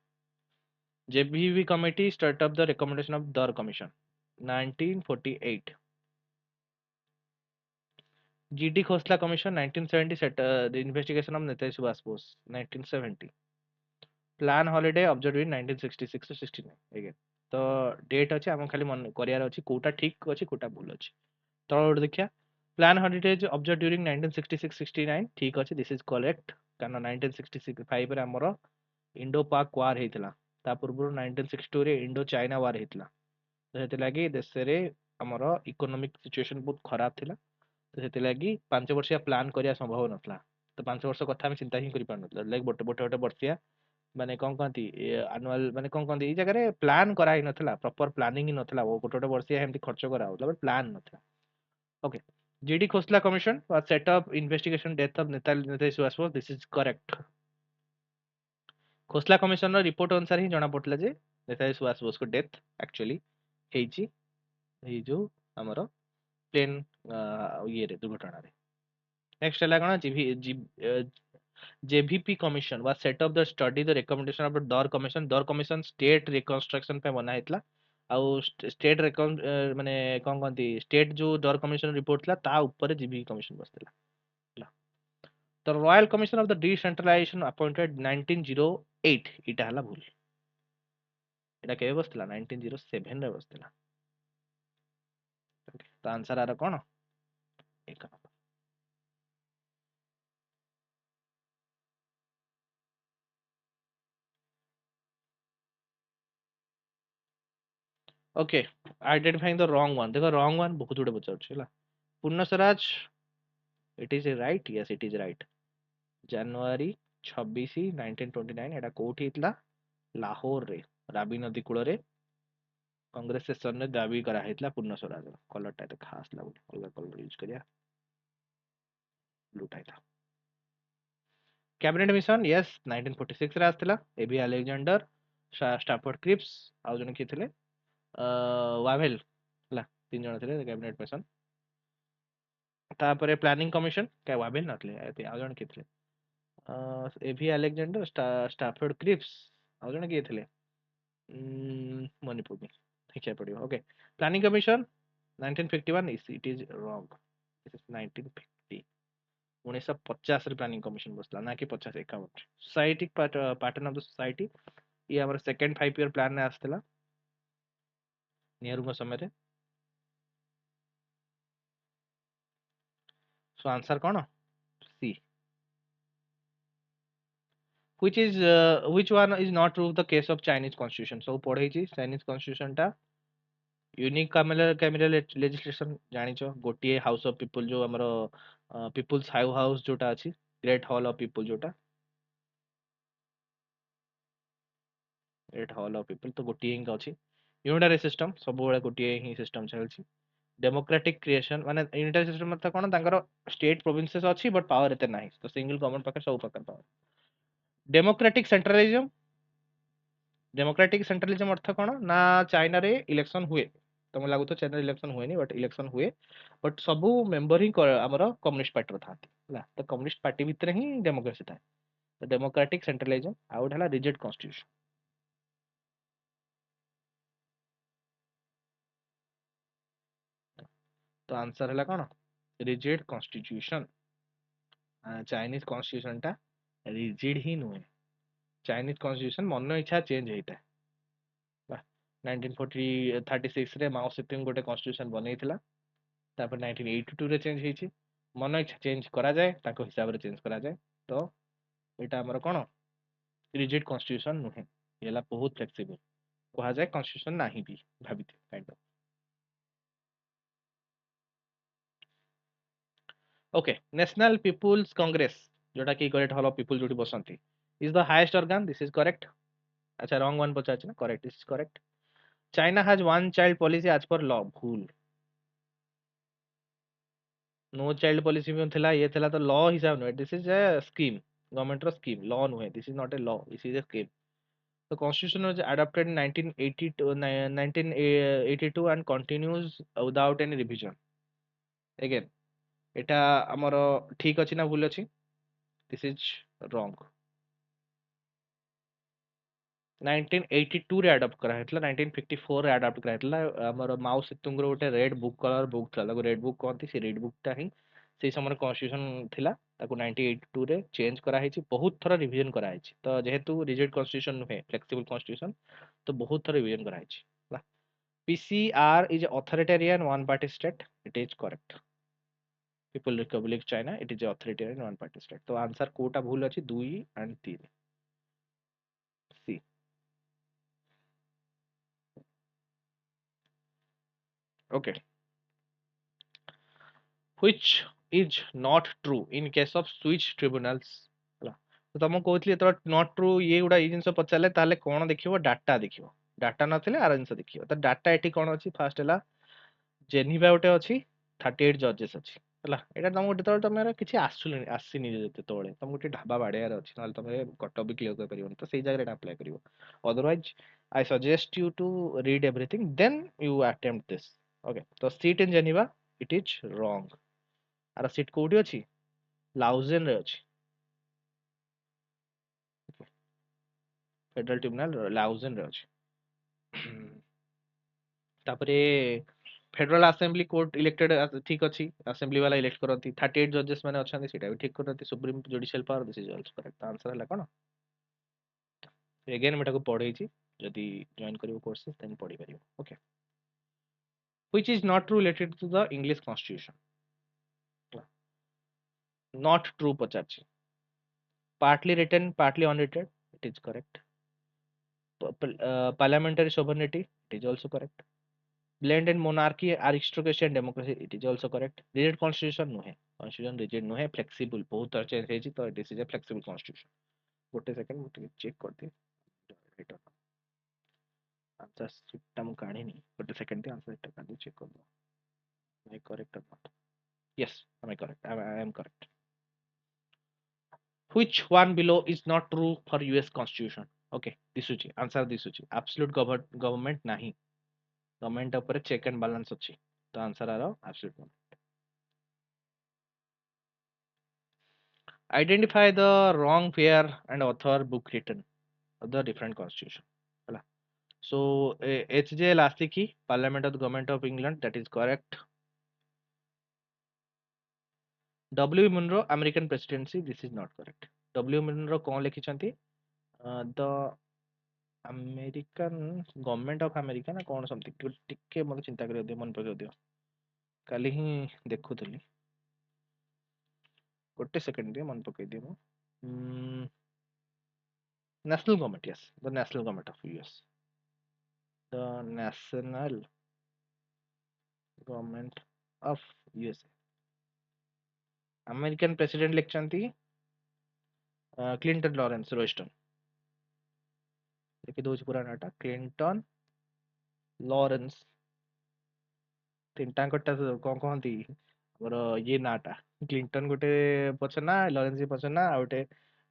JBV committee start up the recommendation of Dar Commission 1948 GD Khosla Commission 1970 set the investigation of Netaji Subhash Bose 1970 Plan holiday observed in 1966 to 69 again तो date अच्छे आम खाली मन करार अच्छी कोटा ठीक अच्छी कोटा भूल अच्छी तल गोटे देखिया प्लान हॉलिडेज ऑब्जर्व ड्यूरिंग 1966-69 ठीक अच्छे दिस इज करेक्ट कारण 1965 रे हमर इंडो पाक वार हेतिला ता पूर्व 1962 रे इंडो चाइना वार हेतिला तो हेति लागी देश रे हमर इकोनॉमिक सिचुएशन बहुत खराब थिला तो हेति लागी 5 वर्षिया प्लान करिया संभव नथला तो 5 वर्ष कथा हम चिंता ही करि पार नथला लाइक गोटे वर्षिया माने कौन कहती आनुअल माने कौन कहती जगह प्लान करा ही नथला प्रॉपर प्लानिंग ही नथला वो गोटे वर्षिया हेमती खर्च करा होतला बट प्लान नथला okay GD Khosla commission was set up investigation death of Netaji Subhash Bose this is correct Khosla commission report अनुसार ही जना पड़ला जे नेताजी सुभाष बोस को डेथ एक्चुअली हेची हे जो हमर प्लेन ये रे दुर्घटना रे नेक्स्ट है कौन JVP commission was set up the study the recommendation of the Dar commission state reconstruction पे बना ହେଇଥିଲା ଆଉ state ମାନେ କଣ କହନ୍ତି state जो Dar commission report ଥିଲା ତା ଉପରେ JVP commission ବସିଥିଲା ହେଲା ତ royal commission of the decentralization appointed 1908 ଏଇଟା ହେଲା ଭୁଲ ଏଇଟା କେବେ ବସିଥିଲା 1907 ରେ ବସିଥିଲା ତ ଆନ୍ସର ଆର କଣ ଏକ number okay identifying the wrong one देखो रॉन्ग वन बहुत गुडे पचारुଛି ହେଲା Purna Swaraj it is right yes it is right January 26 1929 ଏଟା କୋଉଠି ହେଇଥିଲା ଲାହୋରରେ ରାବି ନଦୀ କୂଳରେ କଂଗ୍ରେସ ସେସନରେ ଦାବି କରା ହେଇଥିଲା ପୂର୍ଣ୍ଣ ସ୍ୱରାଜ କଲରଟା ଏତେ ଖାସ୍ ଲାଗୁନି ଅଲଗା କଲର ୟୁଜ କରିବା ବ୍ଲୁ ଟା ହେଇଥିଲା କ୍ୟାବିନେଟ ମିଶନ यस 1946 ରେ ଆସିଥିଲା ଏଭି ଆଲେକ୍ଜାଣ୍ଡର ଷ୍ଟାଫୋର୍ଡ କ୍ରିପ୍ସ ଆଉ ଜଣେ କିଏ ଥିଲେ ୱାଭେଲ ହେଲା ତିନି ଜଣ ଥିଲେ କ୍ୟାବିନେଟ ମିଶନ ତାପରେ ପ୍ଲାନିଂ କମିଶନ ୱାଭେଲ ନଥିଲେ ଆଉ ଜଣେ କିଏ ଥିଲେ एभी आलेक्जेंडर स्टाफोर्ड क्रिप्स ଆଉ ଜଣେ କିଏ ଥିଲେ ମନେ ପଡୁନି ଦେଖିବାକୁ ପଡିବ okay planning commission 1951 eat is ରଙ୍ଗ ଦିସ୍ ଇଜ 1950 1950 ରେ ପ୍ଲାନିଂ କମିଶନ ବସିଥିଲା ନା କି 50 51 society pattern of the society ये हमर सेकंड 5 ईयर प्लान में आस्थिला नेहरू समय रे सो आंसर कोन C which one is not true the case of Chinese constitution so पढ़े Chinese constitution टा यूनिक कैमरल लेजिस्लेशन जानिछो गोटिए हाउस ऑफ पीपल जो हमरो पीपल्स हाउस जोटा अछि ग्रेट हॉल ऑफ पीपल जोटा ग्रेट हॉल ऑफ पीपल तो गोटिए हिंग अछि यूनिटरी सिस्टम सब बेले गोटिए ही सिस्टम चलछि डेमोक्रेटिक क्रिएशन माने यूनिटरी सिस्टम मतलब कोन तांकर स्टेट प्रोविंसेस अछि बट पावर एते नाही तो सिंगल गवर्नमेंट पाकर सब पाकर power democratic centralism democratic centralism अर्थ कोन ना चाइना रे इलेक्शन हुए तुम लागु तो चाइना इलेक्शन हुए नहीं बट इलेक्शन हुए बट सबू मेंबर ही हमर कम्युनिस्ट पार्टी थांती ହେଲା तो कम्युनिस्ट पार्टी भितर ही डेमोक्रेसी था तो डेमोक्रेटिक सेंट्रलिज्म आउट हला रिजिड कॉन्स्टिट्यूशन तो आंसर हला कोन रिजिड कॉन्स्टिट्यूशन चाइनीज कॉन्स्टिट्यूशन टा रिजिड ही नुहे चाइनीज कॉन्स्टिट्यूशन मन इच्छा चेंज होता है 1936 रे माओ सेतुंग गोटे कॉन्स्टिट्यूशन बनैथिला तापर 1982 रे चेंज होईछि मन इच्छा चेंज करा जाए ताको हिसाब रे चेंज करा जाए तो एटा हमर कोन रिजिड कॉन्स्टिट्यूशन नुहे येला बहुत फ्लेक्सिबल कहा जाए कॉन्स्टिट्यूशन नाही भी भाबित kind of okay national people's congress जोटा कि ग्रेट हॉल ऑफ पीपल जोटी बसंती is the highest organ this is correct अच्छा रॉन्ग वन पचाच ना correct this is correct China has one child policy as per law भूल no child policy में थिला ये थिला तो लॉ हिसाब नुहे this is a scheme government रो स्कीम लॉ नुहे this is not a law this is a scheme the constitution was adopted in 1982 1982 and continues without any revision again এটা ଆମର ଠିକ ଅଛି ନା ଭୁଲ ଅଛି this is wrong 1982 ରେ ଆଡପ୍ଟ କରାହେଇଥିଲା 1954 ରେ ଆଡପ୍ଟ କରାହେଇଥିଲା ଆମର ମାଓ ସେତୁଙ୍ଗର ଗୋଟେ ରେଡ୍ ବୁକ୍ କଲର ବୁକ୍ ଥିଲା ତାକୁ ରେଡ୍ ବୁକ୍ କହନ୍ତି ସେ ରେଡ୍ ବୁକ୍ ଟା ହିଁ ସେଇ ସମୟରେ କନଷ୍ଟିଟ୍ୟୁସନ ଥିଲା ତାକୁ 1982 ରେ ଚେଞ୍ଜ କରାହେଇଛି ବହୁତ ଥର ରିଭିଜନ କରାହେଇଛି ତ ଯେହେତୁ ରିଜିଡ୍ କନଷ୍ଟିଟ୍ୟୁସନ ନୁହେଁ ଫ୍ଲେକ୍ସିବଲ କନଷ୍ଟିଟ୍ୟୁସନ ତ ବହୁତ ଥର ରିଭିଜନ କରାହେଇଛି ହେଲା PCR is authoritarian one party state it is correct People Republic China it is authoritarian one party state तो आंसर कोटा भूल अछि 2 and 3 C okay which is not true in case of switch tribunals ହେଲା ତ ତମକୁ କହୁଥିଲି ଯେତେବେଳେ not true ଇଏ ଗୁଡ଼ା ଏଇ ଜିନିଷ ପଚାରିଲେ ତାହେଲେ କଣ ଦେଖିବ ଡାଟା ଦେଖିବ ଡାଟା ନଥିଲେ ଆର ଜିନିଷ ଦେଖିବ ତ ଡାଟା ଏଠି କଣ ଅଛି ଫାଷ୍ଟ ହେଲା ଜେନିଭା ଗୋଟେ ଅଛି 38 ଜଜେସ୍ ଅଛି ହେଲା ଏଇଟା ତମକୁ ଯେତେବେଳେ ତମର କିଛି ଆସିନି ଯେତେବେଳେ ତମକୁ ଟିକେ ଢାବା ବାଡେଇବାର ଅଛି ନହେଲେ ତମେ କଟ ବି କ୍ଲିୟର କରିପାରିବନି ତ ସେଇ ଜାଗାରେ ଏଟା ଆପ୍ଲାଏ କରିବ otherwise I suggest you to read everything then you attempt this okay ତ seat in Geneva it is wrong ଆର ସିଟ୍ କୋଉଠି ଅଛି ଲାଉଜେନ ରେ ଅଛି ଫେଡରାଲ ଟ୍ରିବ୍ୟୁନାଲ ଲାଉଜେନ ରେ ଅଛି ତାପରେ ଫେଡରାଲ ଆସେମ୍ବଲି କୋର୍ଟ ଇଲେକ୍ଟେଡ ଠିକ ଅଛି ଆସେମ୍ବଲି ବାଲା ଇଲେକ୍ଟ କରନ୍ତି 38 ଜଜେସ୍ ମାନେ ଅଛନ୍ତି ସେଇଟା ବି ଠିକ କରନ୍ତି supreme judicial power this is also correct answer ହେଲା କଣ ଏଗେନ୍ ମୁଁ ଏଟାକୁ ପଢେଇଛି ଯଦି ଜଏନ୍ କରିବ କୋର୍ସେସ୍ ଦେନ୍ ପଢି ପାରିବ okay which is not true related to the English constitution not true ପଚାରିଛି partly written partly unwritten it is correct parliamentary sovereignty it is also correct blend in monarchy aristocracy and democracy it is also correct rigid constitution no hai constitution rigid no hai flexible बहुत तरह change है जी तो this is a flexible constitution ଗୋଟେ second ମୁଁ ଟିକେ check କରିଦିଏ ଏଇଟା answer sheet ମୁଁ କାଢିନି ଗୋଟେ ସେକେଣ୍ଡ ଟି आंसर शीट କାଢି ଚେକ୍ କରିଦବା am I correct or not yes am I correct I am correct which one below is not true for US constitution okay ଦିଶୁଛି आंसर ଦିଶୁଛି absolute government ନାହିଁ government ଉପରେ check and balance ଅଛି ତ answer आरो absolute identify the wrong pair and author book written of the different constitution ହେଲା so HJ Lastiki parliament of the government of England that is correct W Munro American presidency this is not correct W Munro कौन लिखिछंती the American government of America ना कौन something टिके मते चिंता करियो दियो मन पकड़ दियो काली ही देखुथली गोटे सेकंड दियो मन पकड़ दियो national government yes the national government of US the national government of USA American president लिखचंती क्लिंटन लॉरेंस रोस्टन लिखि दोछ पुरा नाटा क्लिंटन लॉरेंस तीनटा कोटा कोन कहंती हमर ये नाटा क्लिंटन गोटे पछना लॉरेंस पछना आ गोटे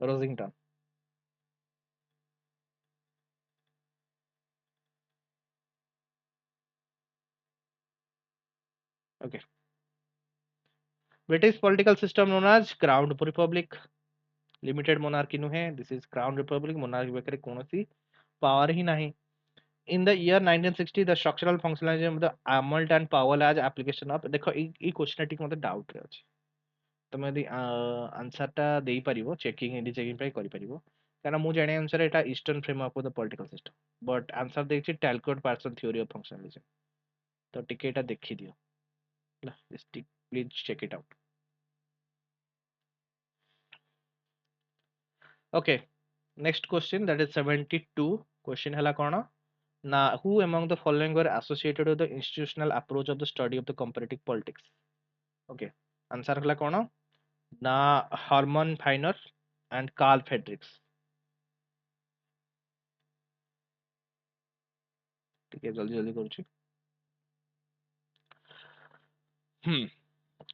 रोजिंगटन okay British political system known as crown republic limited monarchy नुहे this is crown republic monarchy बेकरे कोनोसी पावर ही नहीं in the year 1960 the structural functionalism of the armored and power as application of देखो ई question टिक मते doubt रे अछि तमे यदि आंसर टा देई परिबो चेकिंग एडी चेकिंग पे करि परिबो କାରଣ ମୁଁ ଜାଣିବା ଅନୁସାରେ ଏଟା eastern framework of the political system, but answer ଦେଇଛି Talcott Parson theory of functionalism. ତ ଟିକେ ଏଟା ଦେଖିଦିଅ ହେଲା, please check it out. Okay, next question that is 72 question ହେଲା କଣ ନା who among the following were associated with the institutional approach of the study of the comparative politics? Okay, answer ହେଲା କଣ ନା ହର୍ମନ ଫାଇନର and कार्ल फ्रेडरिक्स। ଟିକେ ଜଲ୍ଦି ଜଲ୍ଦି କରୁଛି।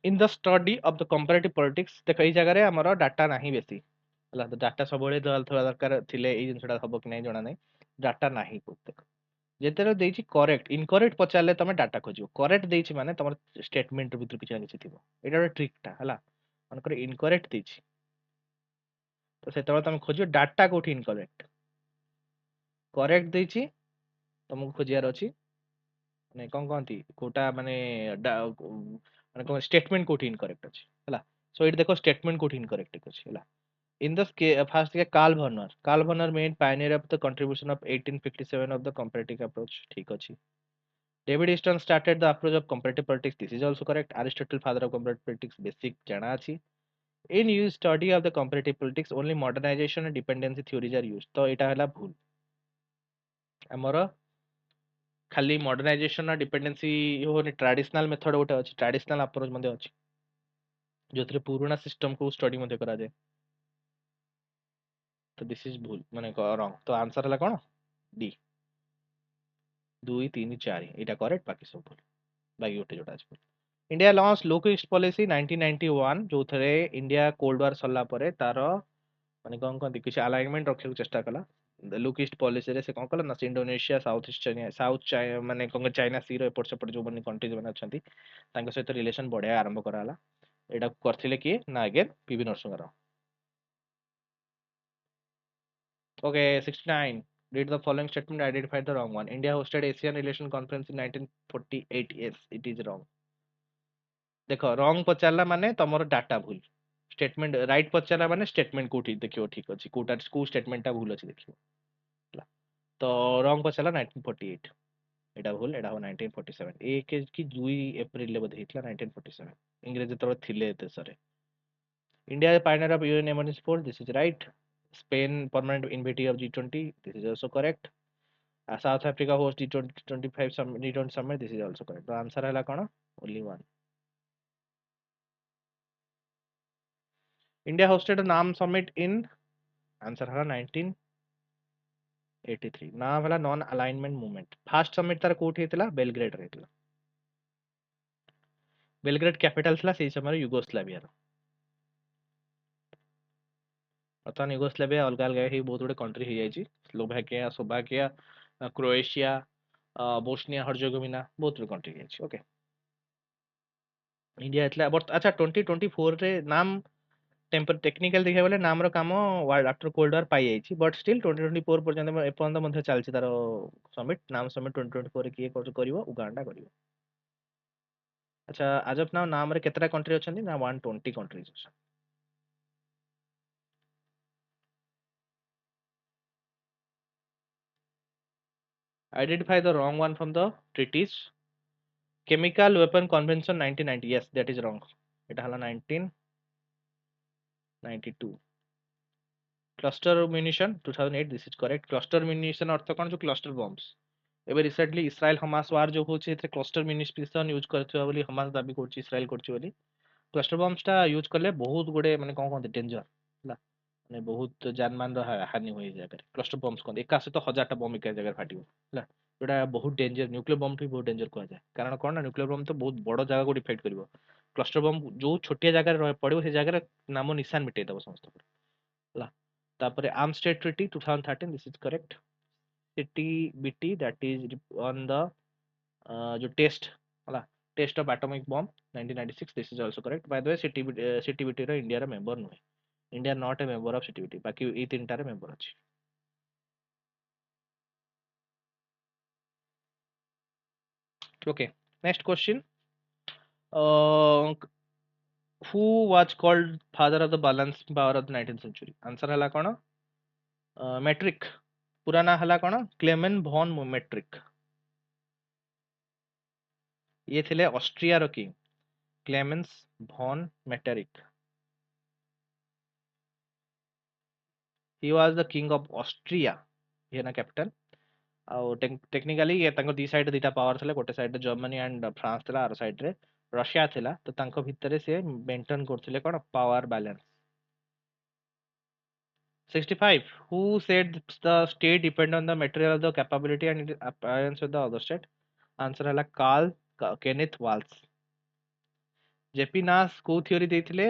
in the study of the comparative politics ଦେଖ ଏଇ ଜାଗାରେ ଆମର ଡାଟା ନାହିଁ ବେଶୀ ହେଲା, ତ ଡାଟା ସବୁବେଳେ ଥିବା ଦରକାର, ଥିଲେ ଏଇ ଜିନିଷଟା ହବ କି ନାହିଁ ଜଣା ନାହିଁ, ଡାଟା ନାହିଁ। ଦେଖ ଯେତେବେଳେ ଦେଇଛି କରେକ୍ଟ ଇନକରେକ୍ଟ ପଚାରିଲେ ତମେ ଡାଟା ଖୋଜିବ, କରେକ୍ଟ ଦେଇଛି ମାନେ ତମର ଷ୍ଟେଟମେଣ୍ଟ ଭିତରୁ କିଛି ନା କିଛି ଥିବ, ଏଇଟା ଗୋଟେ ଟ୍ରିକଟା ହେଲା। ମନେକର ଇନକରେକ୍ଟ ଦେଇଛି ତ ସେତେବେଳେ ତମେ ଖୋଜିବ ଡାଟା କୋଉଠି ଇନକରେକ୍ଟ, କରେକ୍ଟ ଦେଇଛି ତମକୁ ଖୋଜିବାର ଅଛି ମାନେ କଣ କହନ୍ତି କୋଉଟା ମାନେ ମାନେ କଣ ଷ୍ଟେଟମେଣ୍ଟ କୋଉଠି ଇନକରେକ୍ଟ ଅଛି ହେଲା। ସो ଏଠି ଦେଖ ଷ୍ଟେଟମେଣ୍ଟ କୋଉଠି ଇନକରେକ୍ଟ ଅଛି ହେଲା। In the first Karl Vonner made pioneer of the contribution of 1857 of the comparative approach, ठीक ଅଛି। David Easton started the approach of comparative politics, this is also correct। Aristotle father of comparative politics, basic ଜାଣା ଅଛି। In use study of the comparative politics only modernization and dependency theories are used, ତ ଏଇଟା ହେଲା ଭୁଲ। ଆମର ଖାଲି modernisation ଆଉ dependency ହଉନି, ଟ୍ରାଡିସନାଲ ମେଥଡ ଗୋଟେ ଅଛି, ଟ୍ରାଡିସନାଲ ଆପ୍ରୋଚ ମଧ୍ୟ ଅଛି ଯୋଉଥିରେ ପୁରୁଣା ସିଷ୍ଟମକୁ ଷ୍ଟଡି ମଧ୍ୟ କରାଯାଏ। ତ ଦିସ୍ ଇଜ ଭୁଲ ମାନେ ରଙ୍ଗ, ତ ଆନ୍ସର ହେଲା କଣ ଡି 2 3 4 ଏଇଟା କରେକ୍ଟ, ବାକି ସବୁ ଭୁଲ, ବାକି ଗୋଟେ ଯୋଉଟା ଅଛି ଭୁଲ। ଇଣ୍ଡିଆ ଲଞ୍ଚ ଲୋ ଇଷ୍ଟ ପଲିସି 1991, ଯୋଉଥିରେ ଇଣ୍ଡିଆ କୋଲ୍ଡ ୱାର ସରିଲା ପରେ ତାର ମାନେ କଣ କହନ୍ତି କିଛି ଆଲାଇନମେଣ୍ଟ ରଖିବାକୁ ଚେଷ୍ଟା କଲା। ଲୁକ୍ ଇଷ୍ଟ ପଲିସିରେ ସେ କଣ କଲା ନା ଇଣ୍ଡୋନେସିଆ, ସାଉଥ ଇଷ୍ଟ ଚାଇନା, ମାନେ କଣ ଚାଇନା ସି ର ଏପଟ ସେପଟ ଯୋଉମାନେ କଣ୍ଟ୍ରିଜ ମାନେ ଅଛନ୍ତି ତାଙ୍କ ସହିତ ରିଲେସନ ବଢିଆ ଆରମ୍ଭ କରାହେଲା। ଏଇଟାକୁ କରିଥିଲେ କିଏ ନା again PV Narasimha Rao. Okay, 69. Read the following statement, identify the wrong one. India hosted Asian Relation Conference in 1948. Yes, it is wrong. देखो wrong पचारला माने तमरो डाटा भूल, स्टेटमेंट राइट पचारला माने स्टेटमेंट कोठी देखियो ठीक अछि, कोटा को स्टेटमेंट टा भूल अछि देखियो ହେଲା। तो wrong पचारला 1948, एटा भूल, एटा हो 1947। एक की 2 एप्रिल ले बध हितला 1947, इंग्रेज जेतबे थिले देशरे। India is pioneer of UN emergency force, this is right। Spain permanent invitee of G20, this is also correct। South Africa host G20 summit, G20 summit, this is also correct। The answer है कौन? Only one। India hosted a NAM summit in, answer है 1983। नाम है non alignment movement. Fast summit तार कोठी हेतला Belgrade रे हेतला। Belgrade capital थला सेही समय युगोस्लाविया रो। ବର୍ତ୍ତମାନ ୟୁଗୋସ୍ଲାଭିଆ ଅଲଗା ଅଲଗା ହେଇ ବହୁତ ଗୁଡେ କଣ୍ଟ୍ରି ହେଇଯାଇଛି, ସ୍ଲୋଭାକିଆ, ସ୍ଲୋଭାକିଆ, କ୍ରୋଏସିଆ, ବୋସ୍ନିଆ ହର୍ଜେଗୋଭିନା, ବହୁତ ଗୁଡେ କଣ୍ଟ୍ରି ହେଇଯାଇଛି। ଓକେ, इंडिया ହେଇଥିଲା ଆଚ୍ଛା 2024 ରେ ନାମ ଟେକ୍ନିକାଲ ଦେଖିବାକୁ ଗଲେ ନାମର କାମ ଆଫ୍ଟର କୋଲ୍ଡ ୱାର ପାଇଯାଇଛି, ବଟ୍ ଷ୍ଟିଲ୍ 2024 ପର୍ଯ୍ୟନ୍ତ ଏପର୍ଯ୍ୟନ୍ତ ମଧ୍ୟ ଚାଲିଛି ତାର ସମିଟ୍। ନାମ ସମିଟ୍ 2024 ରେ କିଏ କରିବ? ଉଗାଣ୍ଡା କରିବ। ଆଚ୍ଛା ଆଜ ଅଫ୍ ନାଉ ନାମରେ କେତେଟା କଣ୍ଟ୍ରି ଅଛନ୍ତି ନା 120 କଣ୍ଟ୍ରିଜ ଅଛନ୍ତି। Identify the wrong one from the treaties। Chemical Weapon Convention 1990, yes that is wrong, এটা হলো 1992। Cluster munition 2008, this is correct। Cluster munition অর্থ কোন যে ক্লাস্টার বম্বস, ଏବେ ରିସେଣ୍ଟଲି ଇସ୍ରାଏଲ ହମାସ ୱାର ଯୋଉ ହଉଛି ଏଥିରେ କ୍ଲଷ୍ଟର ମ୍ୟୁନିସନ ୟୁଜ କରିଥିବା ବୋଲି ହମାସ ଦାବି କରୁଛି, ଇସ୍ରାଏଲ କରୁଛି ବୋଲି। କ୍ଲଷ୍ଟର ବମ୍ବସ ଟା ୟୁଜ କଲେ ବହୁତ ଗୁଡେ ମାନେ କଣ କହନ୍ତି ଡେଞ୍ଜର ହେଲା, ମାନେ ବହୁତ ଜାନମାନର ହାନି ହୁଏ ଏ ଜାଗାରେ। କ୍ଲଷ୍ଟର ବମ୍ବସ କହନ୍ତି ଏକା ସହିତ 1000ଟା ବମ୍ବ ଏକା ଜାଗାରେ ଫାଟିବ ହେଲା, ଯୋଉଟା ବହୁତ ଡେଞ୍ଜର। ନ୍ୟୁକ୍ଲିୟର ବମ୍ବ ବି ବହୁତ ଡେଞ୍ଜର କୁହାଯାଏ, କାରଣ କଣ ନା ନ୍ୟୁକ୍ଲିୟର ବମ୍ବ ତ ବହୁତ ବଡ ଜାଗାକୁ ଡିଫେକ୍ଟ କରିବ। କ୍ଲଷ୍ଟର ବମ୍ବ ଯୋଉ ଛୋଟିଆ ଜାଗାରେ ପଡିବ ସେ ଜାଗାରେ ନାମ ନିଶାନ ମିଟେଇ ଦବ ସମସ୍ତଙ୍କର ହେଲା। ତାପରେ arm state treaty 2013, this is correct. CTBT that is on the जो टेस्ट ହେଲା, test of atomic bomb 1996, this is also correct. By the way CTBT ର इंडिया ର मेंबर नुहे, India not a member of CTBT, बाकी ए तीनटा रे member अछि। Okay, next question, who was called father of the balance power of the 19th century? Answer हला कोन metric पूरा ना हला कौन क्लेमेन भॉन मेट्रिक ये थिले ऑस्ट्रिया रो king Clemens von Metternich he was the king of Austria ये ना कैपिटल ଆଉ ଟେକ୍ନିକାଲି ତାଙ୍କ ଦି ସାଇଡ୍ ଦିଟା ପାୱାର ଥିଲା ଗୋଟେ ସାଇଡ୍ ରେ ଜର୍ମାନୀ ଆଣ୍ଡ ଫ୍ରାନ୍ସ ଥିଲା ଆର ସାଇଡ୍ ରେ ରଷିଆ ଥିଲା ତ ତାଙ୍କ ଭିତରେ ସେ ମେଣ୍ଟେନ୍ କରୁଥିଲେ କଣ power balance 65 who said the state depend on the material of the capability and its appearance with the other state answer ହେଲା कार्ल केनेथ वाल्स जेपी नास को थ्योरी ଦେଇଥିଲେ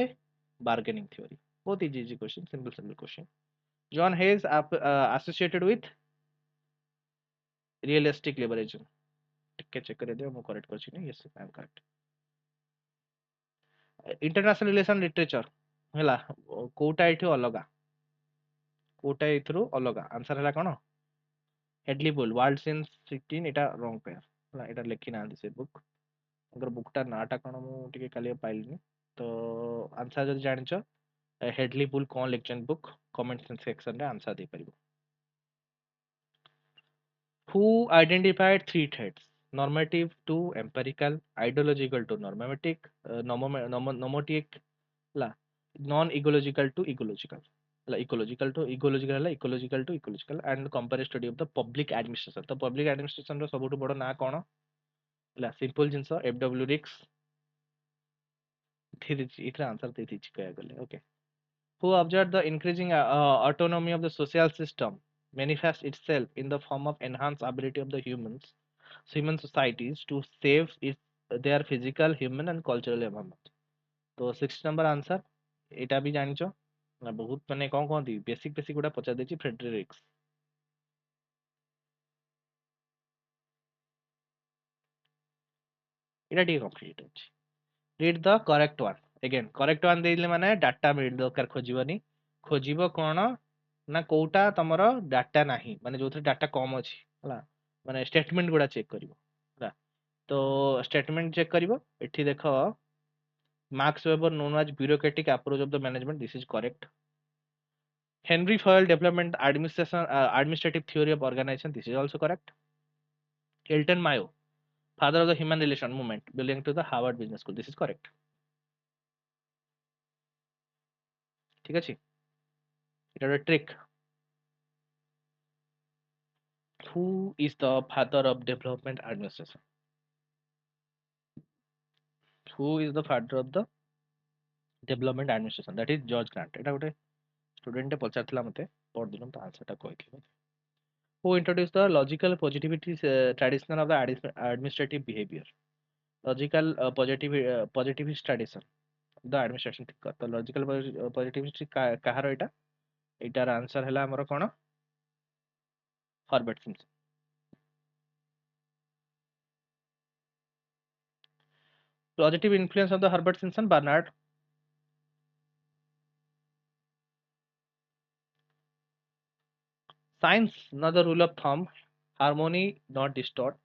बार्गेनिंग थ्योरी बहुत easy question simple question John hedge associated with realistic liberalism ଟିକେ check କରି ଦିଅ ମୁଁ correct କରିଛି ନା yes I am correct international relation literature ହେଲା କୋଉଟା ଏଠି ଅଲଗା କୋଉଟା ଏଥିରୁ ଅଲଗା ଆନ୍ସର ହେଲା କଣ ହେଡଲି ବୁଲ୍ ୱାର୍ଲ୍ଡ ସିନ୍ସ 16 এটা ରଙ୍ଗ ପେୟାର ହେଲା এটা ଲେଖି ନାହାନ୍ତି ସେ ବୁକ୍ ତାଙ୍କର ବୁକ୍ଟା ନାଁଟା କଣ ମୁଁ ଟିକେ କାଲି ପାଇଲିନି ତ ଆନ୍ସର ଯଦି ଜାଣିଛ ହେଡଲି ବୁଲ୍ କଣ ଲେଖିଛନ୍ତି ବୁକ୍ କମେଣ୍ଟ ସେକ୍ସନରେ ଆନ୍ସର ଦେଇପାରିବ who identified three traits normative to empirical ideological to normative nomotic ହେଲା non ecological to ecological ହେଲା ecological to ecological and compare study of the public administration ତ public administration ର ସବୁଠୁ ବଡ ନାଁ କଣ ହେଲା ସିମ୍ପଲ ଜିନିଷ FW Ricks ଏଥିରେ ଆନ୍ସର ଦେଇଦେଇଛି କହିବାକୁ ଗଲେ okay who observed the increasing autonomy of the social system manifests itself in the form of enhanced ability of the human societies to save their physical human and cultural environment तो 6 number answer एटा भी जानिचो ना बहुत माने कौन कौन the basic गुडा पचा देची Fredericks एटा ठीक complete अछि read the correct one again correct one देइले माने डाटा मिल दरकार खोजिबनी खोजिबो कोन ना कोउटा तमरो डाटा नाही माने जोथि डाटा कम अछि हला माने स्टेटमेंट गुडा चेक करिवो हला तो स्टेटमेंट चेक करिवो एठी देखो Max Weber known as bureaucratic approach of the management. This is correct. Henry Fayol development administrative theory of organization. This is also correct. Elton Mayo, father of the human relation movement, belonging to the Harvard Business School. This is correct. ঠিক আছে এটা একটা trick. Who is the father of development administration? Who is the father of the development administration? That is George Grant. এটা ଗୋଟେ স্টুডেন্টে পচারଥିଲା মতে পরদিন তো আনসারটা কইଥିଲି who introduced the logical positivity tradition of the administrative behavior logical positivist tradition the administration ঠিক ତ logical positivist କାହାର ଏଇଟା ଏଇଟାର ଆନ୍ସର ହେଲା ଆମର କଣ ହର୍ବେର୍ଟ Simpson positive influence of the Herbert Simpson Bernard science not the rule of thumb harmony not distort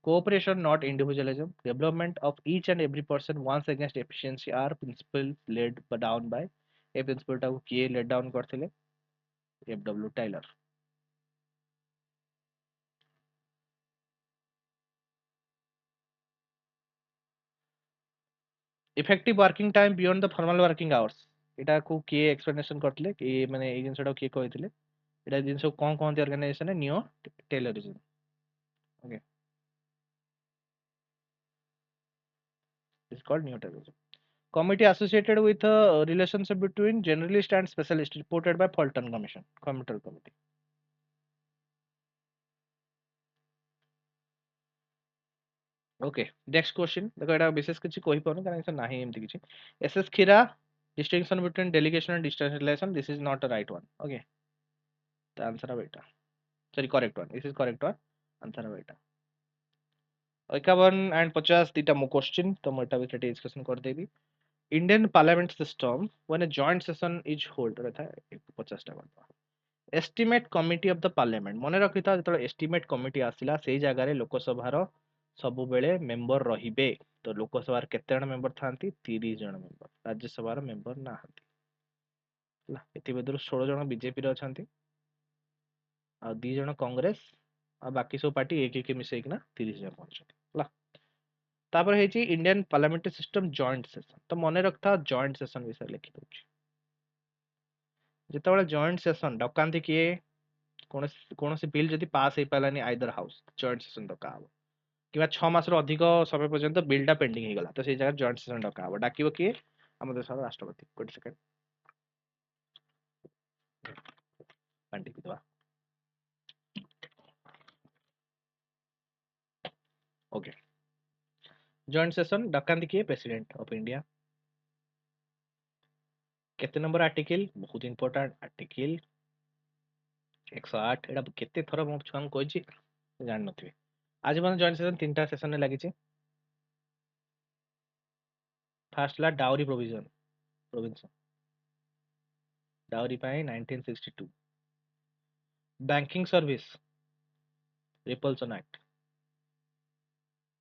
cooperation not individualism development of each and every person once against efficiency are principle laid down by a principle ଟାକୁ କିଏ laid down କରିଥିଲେ FW Taylor effective working time beyond the formal working hours ଏଟାକୁ କିଏ explanation କରିଥିଲେ କି ମାନେ ଏଇ ଜିନିଷଟାକୁ କିଏ କହିଥିଲେ ଏଟା ଜିନିଷ କଣ କହନ୍ତି organisation neo Taylorism okay it's called neo taylorism committee associated with a relationship between generalist and specialist reported by Fulton Commission committee okay next question देखो एटा विशेष किछि कहि परनु कारण से नाही एमति किछि एसएस खीरा distinction between delegation and decentralization this is not a right one okay the answer of it sorry correct one this is correct one answer of it 51 and 50 dita mo question to mo eta bit discussion कर देबी Indian parliament system when a joint session is hold रहता है 50 टा करता estimate committee of the parliament मने रखिता जतले estimate committee आसिला सेही जागा रे लोकसभा रो सबु बेले मेंबर रहिबे तो लोकसभा केते जण मेंबर थांती 30 जण मेंबर राज्यसभा रो मेंबर नाहंती ହେଲା ଏଥିମଧ୍ୟରୁ 16 ଜଣ ବିଜେପି ରେ ଅଛନ୍ତି आ 2 जण कांग्रेस आ बाकी सब पार्टी एक एक मिसई किना 30 जण पहुंचले। तापर हेची Indian parliamentary system joint session. तो मने रखता जॉइंट सेशन विषय लिखि दउची। जेतेबेले जॉइंट सेशन डकांती किए कौन बिल जदि पास हो पारानी आइदर हाउस जॉइंट सेशन डका हबो कि 6 मास अधिक समय पर्यंत बिलटा पेंडिंग हो गला तो से जगह जॉइंट सेशन डका हबो। डाकिबो किए हम देशर राष्ट्रपति। गोटे सेकेंड पांडी दवा। ओके जॉइंट सेशन डकांती किए प्रेसिडेंट ऑफ इंडिया। केते नंबर आर्टिकल बहुत इंपोर्टेंट आर्टिकल 108 एटा केते थर मो छुआ कहछि जान नथिबे। आज मन जॉइंट सेशन तीनटा सेशन लागिछि। फर्स्ट ला डाउरी प्रोविजन डाउरी पाए 1962 banking service repulsion act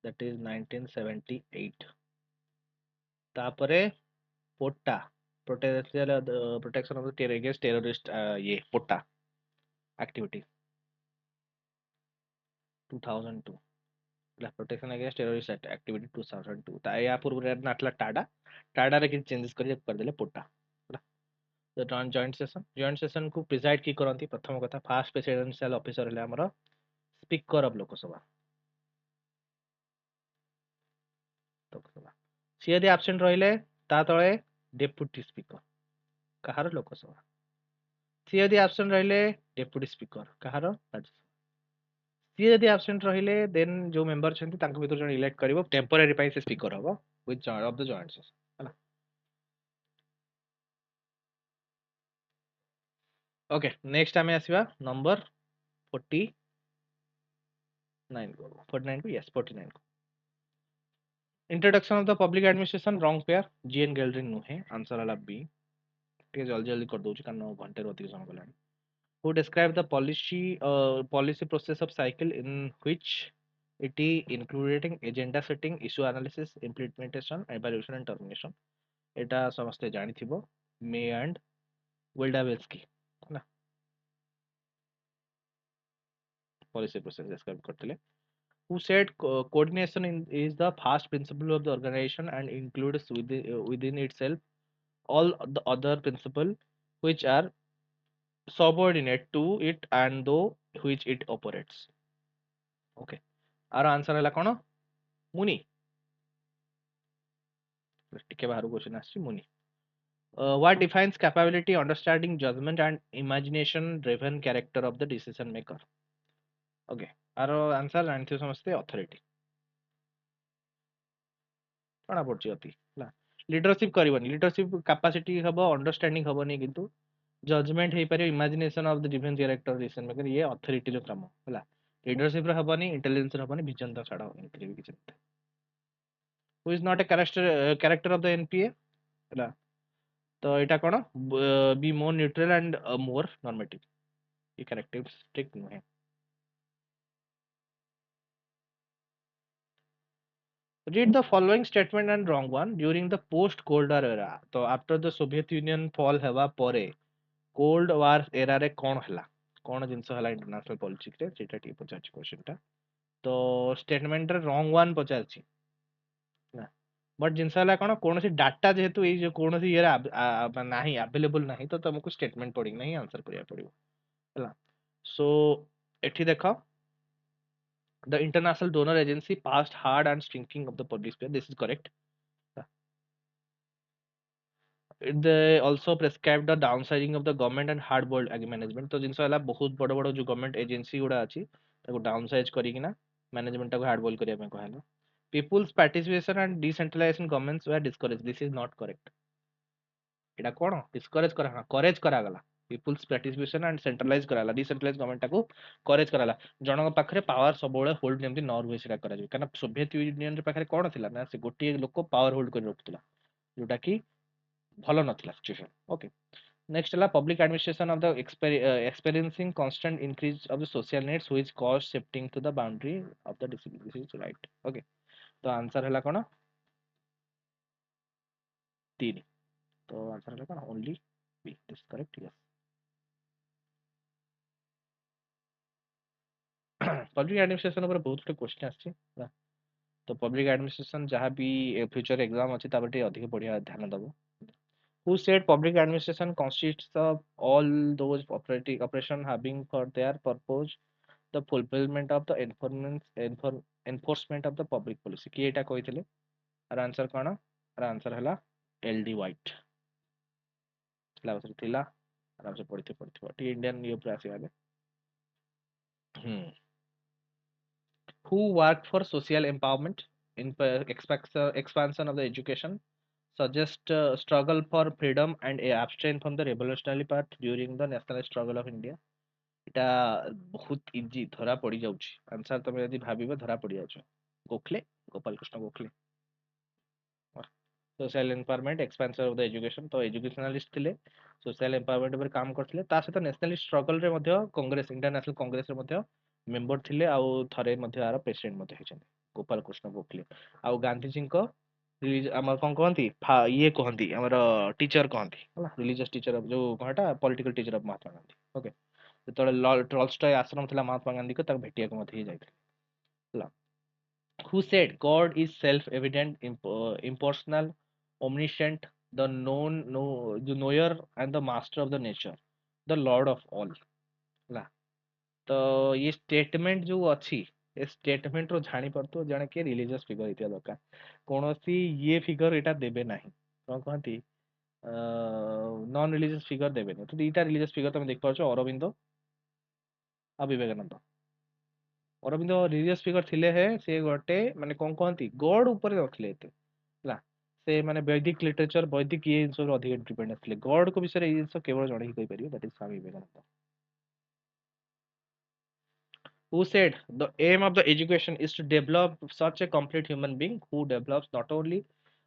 that is 1978 तापरे POTA protection of the terror against terrorist ये POTA activity 2002 protection against terrorist activity 2002 ता या पूर्व रे नाटला टाडा टाडा रे कि चेंजेस कर देले पोटा। तो जॉइंट सेशन को प्रिजाइड की करंती प्रथम कथा फास्ट प्रेसिडेंशियल ऑफिसर हले हमर स्पीकर ऑफ लोकसभा लोकसभा सी यदि एब्सेंट रहिले ता तळे डेप्यूटी स्पीकर कहार लोकसभा सी यदि एब्सेंट रहिले डेप्यूटी स्पीकर कहार राज्यसभा सी यदि एब्सेंट रहिले देन जो मेंबर छथि तांको भीतर जण इलेक्ट करिवो टेम्पररी पाई से स्पीकर हबो width of the joint session हला। ओके नेक्स्ट आमे आसीबा नंबर 49 को 49 को यस 49 को introduction of the public administration wrong pair GN gallery नुहे आंसर वाला बी। ठीक है जल्दी जल्दी कर दूची कारण घंटे अधिक समय गलानी। Who describe the policy process of cycle in which it including agenda setting issue analysis implementation evaluation and termination एटा समस्त जानि थिबो मे एंड विल्डावेल्स्की ना पॉलिसी प्रोसेस डिस्क्राइब करथिले। Who said coordination is the first principle of the organization and includes within itself all the other principles which are subordinate to it and though which it operates. Okay आर answer है कौन मुनि टिके बाहर question आछि मुनि। What defines capability understanding judgment and imagination driven character of the decision maker? Okay आर answer जानथियो समस्ते अथॉरिटी जना पड़छि अति ला लीडरशिप करबनी लीडरशिप कैपेसिटी हबो अंडरस्टैंडिंग हबोनी किंतु जजमेंट हे पारे imagination of the different character decision maker ये अथॉरिटी रो काम हला लीडरशिप रे हबोनी इंटेलिजेंस रे हबोनी विजन तो छाड़ा होनी भी किछ who is not a character of the NPA हला तो एटा कोन B more neutral and more normative ये कैरेक्टरिस्टिक नुहे। Read the following statement and wrong one during the post cold war era तो after the soviet union fall हेबा परे cold war era रे कोन हला कोन जिंस हला इंटरनेशनल पॉलिटिक्स रे सेटा टी पचाच क्वेश्चन टा तो स्टेटमेंट रे रॉन्ग वन पचारछि ना बट जिंस हला कोन सी डाटा जेहेतु ए जो कोन सी ये नाही अवेलेबल नाही तो तुमको स्टेटमेंट पड़ी नहीं आंसर करिया पड़िबो हला। सो एठी देखो the international donor agency passed hard and shrinking of the public sphere this is correct. They also prescribed the downsizing of the government and hard boiled management तो जिनसे वाला बहुत बड़ बड़ जो गवर्नमेंट एजेंसी गुड़ा अछि ताको डाउनसाइज करिकिना मैनेजमेंट को हार्ड बोल करिया पे कहला। People's participation and decentralisation governments were discourage this is not correct एटा कोन डिस्करेज करा हां करेज करा गला पीपुल्स पार्टिसिपेशन एंड सेंट्रलाइज कराला डिसेंट्रलाइज गवर्नमेंट को करेज कराला जनक पाखरे पावर सबोले होल्ड जेमति नॉर हुए सेटा करा जे कारण सोवियत यूनियन रे पाखरे कोन थिला ना से गोटी लोक पावर होल्ड कर रखथिला जोटा की भलो नथिला सिचुएशन। ओके नेक्स्ट हला public administration of the experiencing constant increase of the social needs which cause shifting to the boundary of the district this is right. Okay तो आंसर हला कोन 3 तो आंसर हला कोन only B this correct yes. Public administration ऊपर बहुत good question आछि ना। तो पब्लिक एडमिनिस्ट्रेशन जहाँ भी फ्यूचर एग्जाम अच्छी तापर अधिक बढ़िया ध्यान दबो। Who said public administration consists of all those operation having for their purpose the fulfillment of the enforcement of the public policy? किए एटा कहिथिले? आर आंसर कौन? आर आंसर हला एलडी वाइट। सिलेबस रे थिला आराम से पढ़िथिबो टी इंडियन न्यू प्रेस वाले। हम्म। Who worked for social empowerment in expansion of the education? Suggest struggle for freedom and abstain from the revolutionary path during the national struggle of India. এটা ବହୁତ easy ଧରା ପଡି ଯାଉଛି answer ତମେ ଯଦି ଭାବିବ ଧରା ପଡି ଯାଉଛ। Gokhale, Gopal Krishna Gokhale. Social empowerment expansion of the education तो एजुकेशनलिस्ट थे सोशल एम्पावरमेंट ऊपर काम करते ता सहित नेशनलिस्ट स्ट्रगल रे मध्य कांग्रेस इंडियन नेशनल कांग्रेस रे मध्य मेंबर थिले आउ थरे मध्य आर प्रेसिडेंट मध्य हेचन गोपाल कृष्ण गोखले आउ गांधी जी को हमर कोन कहंती ये कहंती हमर टीचर कहंती होला रिलीजियस टीचर ऑफ जो कहटा political teacher of Mahatma Gandhi okay जेतले टॉल्स्टॉय आश्रम थिला महात्मा गांधी को तक भेटिया को मध्य ही जाइथिले होला who said God is self-evident, impersonal, omniscient, the known, the knower, and the master of the nature, the Lord of all. ହେଲା ତ ये स्टेटमेंट जो अच्छी ये स्टेटमेंट रो जानी पड़तो जने के रिलीजियस फिगर इतिया दरकार कोनोसी ये फिगर एटा देबे नाही कोन कहंती नॉन रिलीजियस फिगर देबे नहीं तो दीटा रिलीजियस फिगर तुम देख पाछो अरविंदो आ विवेकानंद अरविंद रिलीजियस फिगर थिले हे से गोटे माने कोन कहंती गॉड ऊपर रखले एते ହେଲା से माने वैदिक लिटरेचर वैदिक ये इन सब अधिक डिपेंड असले गॉड को विषय ये सब केवल जणे ही कहि परियो that is Swami Vivekananda. Who said the aim of the education is to develop such a complete human being who develops not only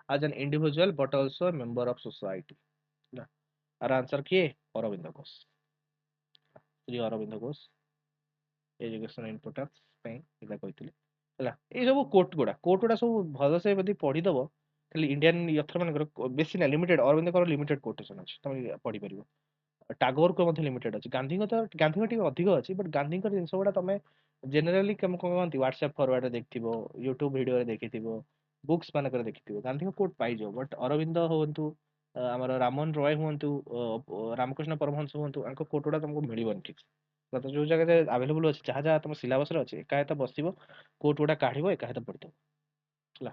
as an individual but also a member of society? ना आर आंसर किए Arvind Ghosh Shri Arvind Ghosh education importance पे एटा कहिथिले ହେଲା ଏଇ ସବୁ court ଗୁଡା ସବୁ ଭଲସେ ଯଦି ପଢିଦବ ଖାଲି ଇଣ୍ଡିଆନ ଅଥର ମାନଙ୍କର ବେଶୀ ନା ଲିମିଟେଡ ଅରବିନ୍ଦଙ୍କର ଲିମିଟେଡ କୋଟେସନ ଅଛି ତମେ ପଢିପାରିବ ଟାଗୋରଙ୍କ ମଧ୍ୟ ଲିମିଟେଡ ଅଛି ଗାନ୍ଧୀଙ୍କ ଟିକେ ଅଧିକ ଅଛି ବଟ ଗାନ୍ଧୀଙ୍କର ଜିନିଷ ଗୁଡା ତମେ ଜେନେରାଲି କେମ କହନ୍ତି ହ୍ୱାଟ୍ସଆପ ଫରୱାର୍ଡରେ ଦେଖିଥିବ ୟୁଟ୍ୟୁବ ଭିଡିଓରେ ଦେଖିଥିବ ବୁକ୍ସ ମାନଙ୍କରେ ଦେଖିଥିବ ଗାନ୍ଧୀଙ୍କ କୋଟ ପାଇଯିବ ବଟ ଅରବିନ୍ଦ ହୁଅନ୍ତୁ ଆମର ରାମନ ରୟ ହୁଅନ୍ତୁ ରାମକୃଷ୍ଣ ପରମହଂସ ହୁଅନ୍ତୁ ଆଙ୍କ କୋଟ ଗୁଡା ତମକୁ ମିଳିବନି ଠିକ ସେ ଯୋଉ ଜାଗାରେ ଆଭେଲେବୁଲ ଅଛି ଯାହା ଯାହା ତମ ସିଲାବସରେ ଅଛି ଏକା ବସିବ କୋଟ ଗୁଡା କାଢିବ ଏକା ପଢିଦବ ହେଲା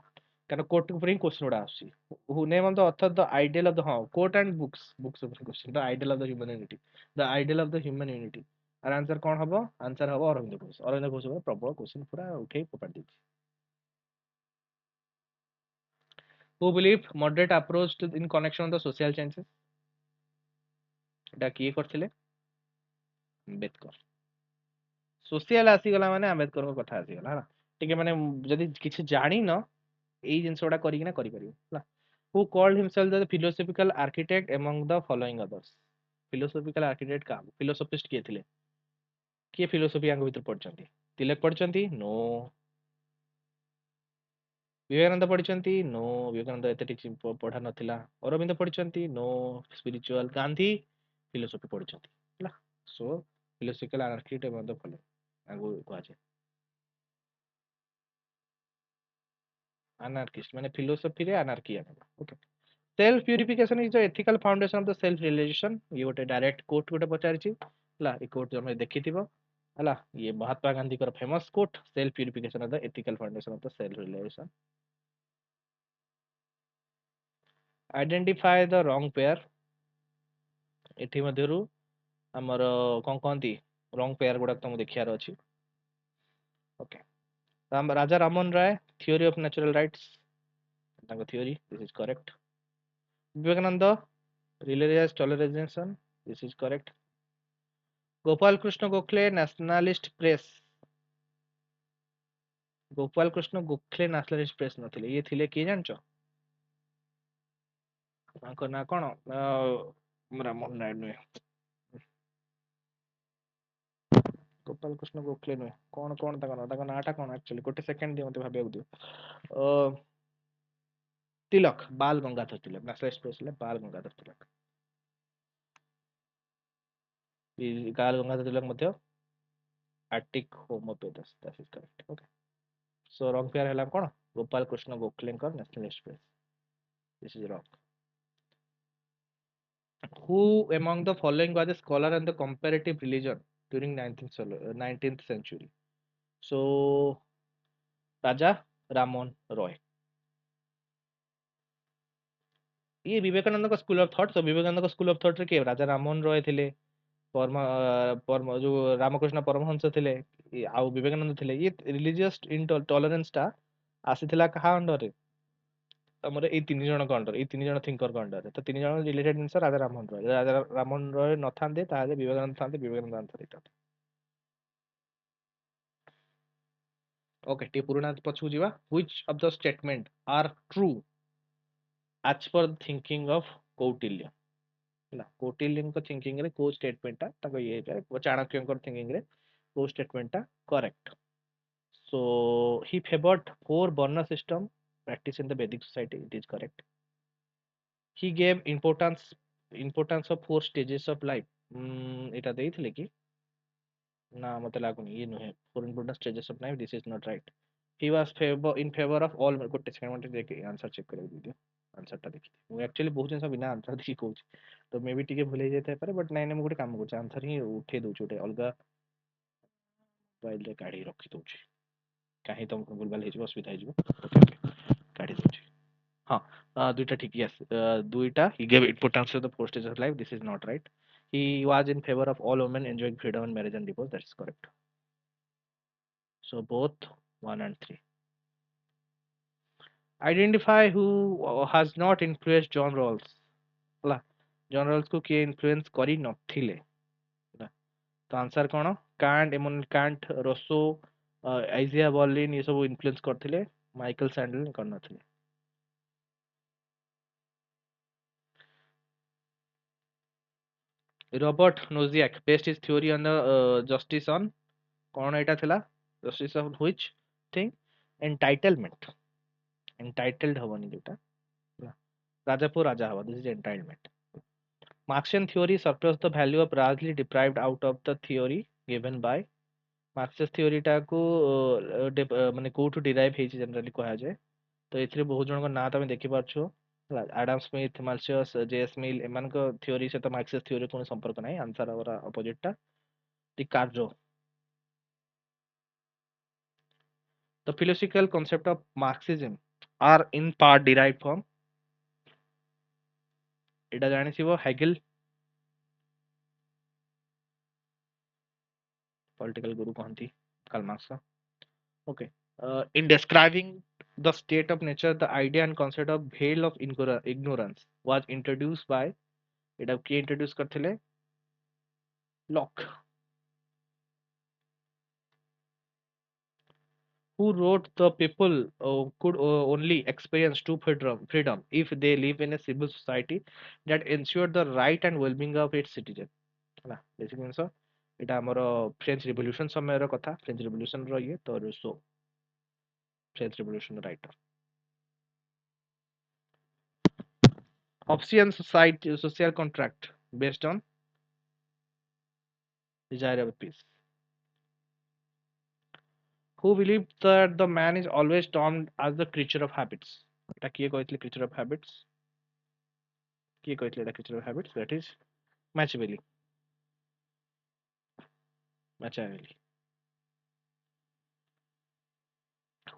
କାରଣ କୋଟ ଉପରେ ହିଁ କ୍ୱେଶ୍ଚନ ଗୁଡା ଆସୁଛି who name of the author the ideal of the ହଁ କୋଟ ଆଣ୍ଡ ବୁକ୍ସ ଉପରେ question the ideal of the human unity the ideal of the human unity ଆର ଆନ୍ସର କଣ ହବ ଆନ୍ସର ହବ ଅରବିନ୍ଦ ଘୋଷ ଉପରେ ପ୍ରବଳ କ୍ୱେଶ୍ଚନ ପୁରା ଉଠେଇ ଫୋପାଡ଼ି ଦେଇଛି। Who believe moderate approach to in connection of the social sciences ଏଟା କିଏ କରିଥିଲେ ଆମ୍ବେଦକର सोशल आसीगला माने आंबेडकर कथा आसीगला है ठीक माने जदि किसी जानिन एई जिंस गुडा करिकिना करि परियो ହେଲା who called himself the philosophical architect among the following others philosophical architect का philosophist किए थिले किए फिलोसफी आंग भीतर पढ़छंती तिलक पढ़छंती नो विवेकानंद पढ़छंती नो विवेकानंद एते ठीक पढ़ा नथिला अरविंद पढ़छंती नो स्पिरिचुअल गांधी फिलोसफी पढ़छंती ହେଲା so philosophical architect among the following आगु कहा anarchist माने फिलोसफी रे anarchy आने okay self purification is the ethical foundation of the self realisation ये गोटे डायरेक्ट कोट गोटे पचारिछि हला ए कोट तमे देखिथिबो हला ये महात्मा गांधी कर famous quote self purification of the ethical foundation of the self realisation identify the wrong pair एठी मध्यरु हमर कोन कोंती रॉन्ग पेयर गुडा तुम देखियार अछि okay Raja Rammohan Roy theory of natural rights तांको theory this is correct Vivekananda religious toleration this is correct Gopal Krishna Gokhale nationalist press Gopal Krishna Gokhale nationalist press नथिले ये थिले की जानचो तांको ना कोन हमरा मन नाइ नुए गोपाल कृष्ण गोखले नुए कोन तांको नाटा कोन एक्चुअली गोटे सेकंड दियो मते भाबिया दियो तिलक बाल गंगाधर तिलक नेशनलिस्ट प्रेस ले बाल गंगाधर तिलक बाल गंगाधर तिलक मते Attic Homo pedus. That is correct. Okay. So wrong pair hela kono? Gopal Krishna Gokhlenकर National Express. This is wrong. Who among the following was a scholar on the comparative religion during 19th century? So Raja Ramon Roy. ये विवेकानंद का school of thought, तो विवेकानंद का school of thought रे के राजा राममोहन रॉय थिले, परम जो रामकृष्ण परमहंस थिले, आ विवेकानंद थिले, ये रिलीजियस इंटॉलरेंस टा आसीथिला कहा अंडर रे? ଆମର ଏଇ ତିନି ଜଣଙ୍କ ଅଣ୍ଡର, ଏଇ ତିନି ଜଣ ଥିଙ୍କରଙ୍କ ଅଣ୍ଡରରେ। ତ ତିନି ଜଣ ରିଲେଟେଡ ଜିନିଷ ରାଜା ରାମମୋହନ ରୟ। ରାଜା ରାମମୋହନ ରୟ ନଥାନ୍ତେ ତାହେଲେ ବିବେକାନନ୍ଦ ଥାନ୍ତେ, ବିବେକାନନ୍ଦ ଆନ୍ସର ହେଇଥାନ୍ତା। ଓକେ, ଟିକେ ପୁରୁଣା ପଛକୁ ଯିବା। which of the statement are true as per thinking of Kautilya? ହେଲା, କୌଟିଲ୍ୟଙ୍କ ଥିଙ୍କିଂ ରେ କୋଉ ଷ୍ଟେଟମେଣ୍ଟ ଟା ତାଙ୍କ ଇଏ ହେଇପାରେ, ଚାଣକ୍ୟଙ୍କ ଥିଙ୍କିଂ ରେ କୋଉ ଷ୍ଟେଟମେଣ୍ଟ ଟା correct? So he favored four varna system practice in the Vedic society. It is correct. He gave importance of four stages of life. এটা ଦେଇଥିଲେ କି? ନା ମତେ ଲାଗୁନି, ଇଏ ନୁହେଁ। four important stages of life, this is not right. He was in favor of all। ଗୋଟେ second ମତେ ଦେଖି ଆନ୍ସର ଚେକ୍ କରିବାକୁ ଦେଇଦିଅ। ଆନ୍ସର ଟା ଦେଖି, ମୁଁ ଆକ୍ଚୁଆଲି ବହୁତ ଜିନିଷ ବିନା ଆନ୍ସର ଦେଖି କହୁଛି, ତ ମେ ବି ଟିକେ ଭୁଲ ହେଇଯାଇଥାଇପାରେ, ବଟ୍ ନାଇଁ ନାଇଁ ମୁଁ ଗୋଟେ କାମ କରୁଛି, ଆନ୍ସର ହିଁ ଉଠେଇ ଦଉଛି, ଗୋଟେ ଅଲଗା ମୋବାଇଲରେ କାଢି ରଖି ଦଉଛି, କାହିଁ ତମକୁ ଭୁଲଭାଲ ହେଇଯିବ, ଅସୁବିଧା ହେଇଯିବ। କାଢି ଦଉଛି। ହଁ, ଦୁଇଟା ଠିକ, yes, ଦୁଇଟା he gave importance to the four stages of life, this is not right. He was in favor of all women enjoying freedom in marriage and divorce, that is correct. So both 1 and 3. Identify who has not influenced John Rawls। ହେଲା, ଜନ୍ Rolls କୁ କିଏ influence କରି ନଥିଲେ? ହେଲା, ତ answer କଣ? କାଣ୍ଟ, Emmanuel କାଣ୍ଟ, ରୋସୋ, ଆଇଜିଆ Berlin, ଏ ସବୁ influence କରିଥିଲେ, ମାଇକେଲ ସ୍ୟାଣ୍ଡେଲ କରିନଥିଲେ। Robert Nozick based his theory on the justice on, କଣ ଏଇଟା ଥିଲା? justice of which thing? entitlement। entitled ହବନି ଯୋଉଟା, ହେଲା, ରାଜାପୁଅ ରାଜା ହବ, this is entitlement। Marxian theory suppress the value of largely deprived out of the theory given by। ମାର୍କ୍ସିୟସ୍ theory ଟାକୁ ମାନେ କୋଉଠୁ ଡିରାଇଭ୍ ହେଇଛି ଜେନେରାଲି କୁହାଯାଏ। ତ ଏଥିରେ ବହୁତ ଜଣଙ୍କ ନାଁ ତମେ ଦେଖିପାରୁଛ, ହେଲା, ଆଡାମ ସ୍ମିଥ, ମାଲସିୟସ୍, ଜେଏସ୍ ମିଲ୍, ଏମାନଙ୍କ ଥିଓରି ସହିତ ମାର୍କ୍ସିୟସ୍ ଥିଓରି କୌଣସି ସମ୍ପର୍କ ନାହିଁ। ଆନ୍ସର ଆମର ଅପୋଜିଟ୍ ଟା Ricardo. The philosophical concept of Marxism are in part derived from, ଏଇଟା ଜାଣିଥିବ, ହେଗେଲ, ପଲିଟିକାଲ ଗୁରୁ କହନ୍ତି Karl Marx. Okay. In describing the state of nature, the idea and concept of veil of ignorance was introduced by, এটা কে introduce করଥିଲେ? Locke। Who wrote the people could only experience true freedom if they live in a civil society that ensured the right and well-being of its citizen। ହେଲା, basic ଜିନିଷ ଏଇଟା ଆମର French revolution ସମୟର କଥା, French revolution ର ଇଏ ତ Rossouw, French revolution writer. Hobbesian society social contract based on desirable peace। Who believed that the man is always termed as the creature of habits? এটা কিଏ କହିଥିଲେ creature of habits? କିଏ କହିଥିଲେ এটা creature of habits? That is Machiavelli। Machiavelli,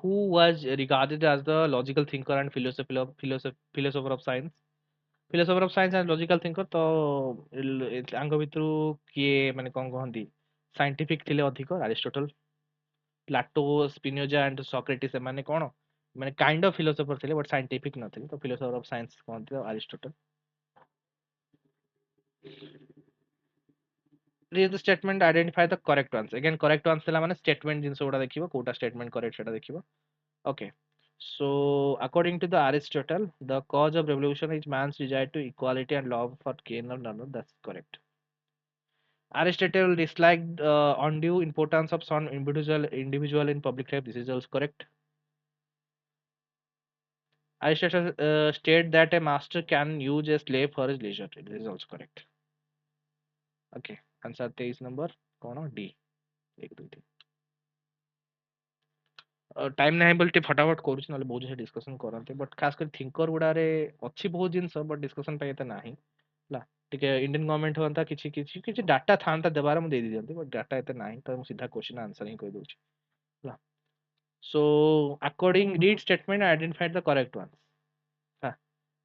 who was regarded as the logical thinker and philosopher of science। philosopher of science and logical thinker, ତ ଆଙ୍କ ଭିତରୁ କିଏ ମାନେ କଣ କହନ୍ତି ସାଇଣ୍ଟିଫିକ ଥିଲେ ଅଧିକ? ଆରିଷ୍ଟଟଲ, ପ୍ଲାଟୋ, ସ୍ପିନୋଜା ଆଣ୍ଡ ସକ୍ରେଟିସ୍, ଏମାନେ କଣ ମାନେ କାଇଣ୍ଡ ଅଫ ଫିଲୋସୋଫର ଥିଲେ, ବଟ୍ ସାଇଣ୍ଟିଫିକ ନଥିଲେ। ତ ଫିଲୋସୋଫର ଅଫ ସାଇନ୍ସ କହନ୍ତି Aristotle. Read the statement, identify the correct ones। again correct ones ଥିଲା ମାନେ statement ଜିନିଷ ଗୁଡା ଦେଖିବ, କୋଉଟା statement correct ସେଟା ଦେଖିବ। Okay, so according to the Aristotle, the cause of revolution is man's desire to equality and love for gain of knowledge, that's correct। Aristotle disliked undue importance of some individual in public life, this is also correct। Aristotle stated that a master can use a slave for his leisure, this is also correct। Okay, answer 23 number, कौन D। 1 2 3 time नाही बोलते फटाफट करूछ नले बहुत जिन discussion करते but खास कर thinker गुडारे अच्छी बहुत जिनस बट डिस्कशन पे एते नाही ला टिके इंडियन गवर्नमेंट होता किछि डाटा थांता देबार हम दे दी जंती बट डाटा एते नाही तो हम सीधा क्वेश्चन आंसर ही कहि दोछ ला so according read statement identify the correct one हाँ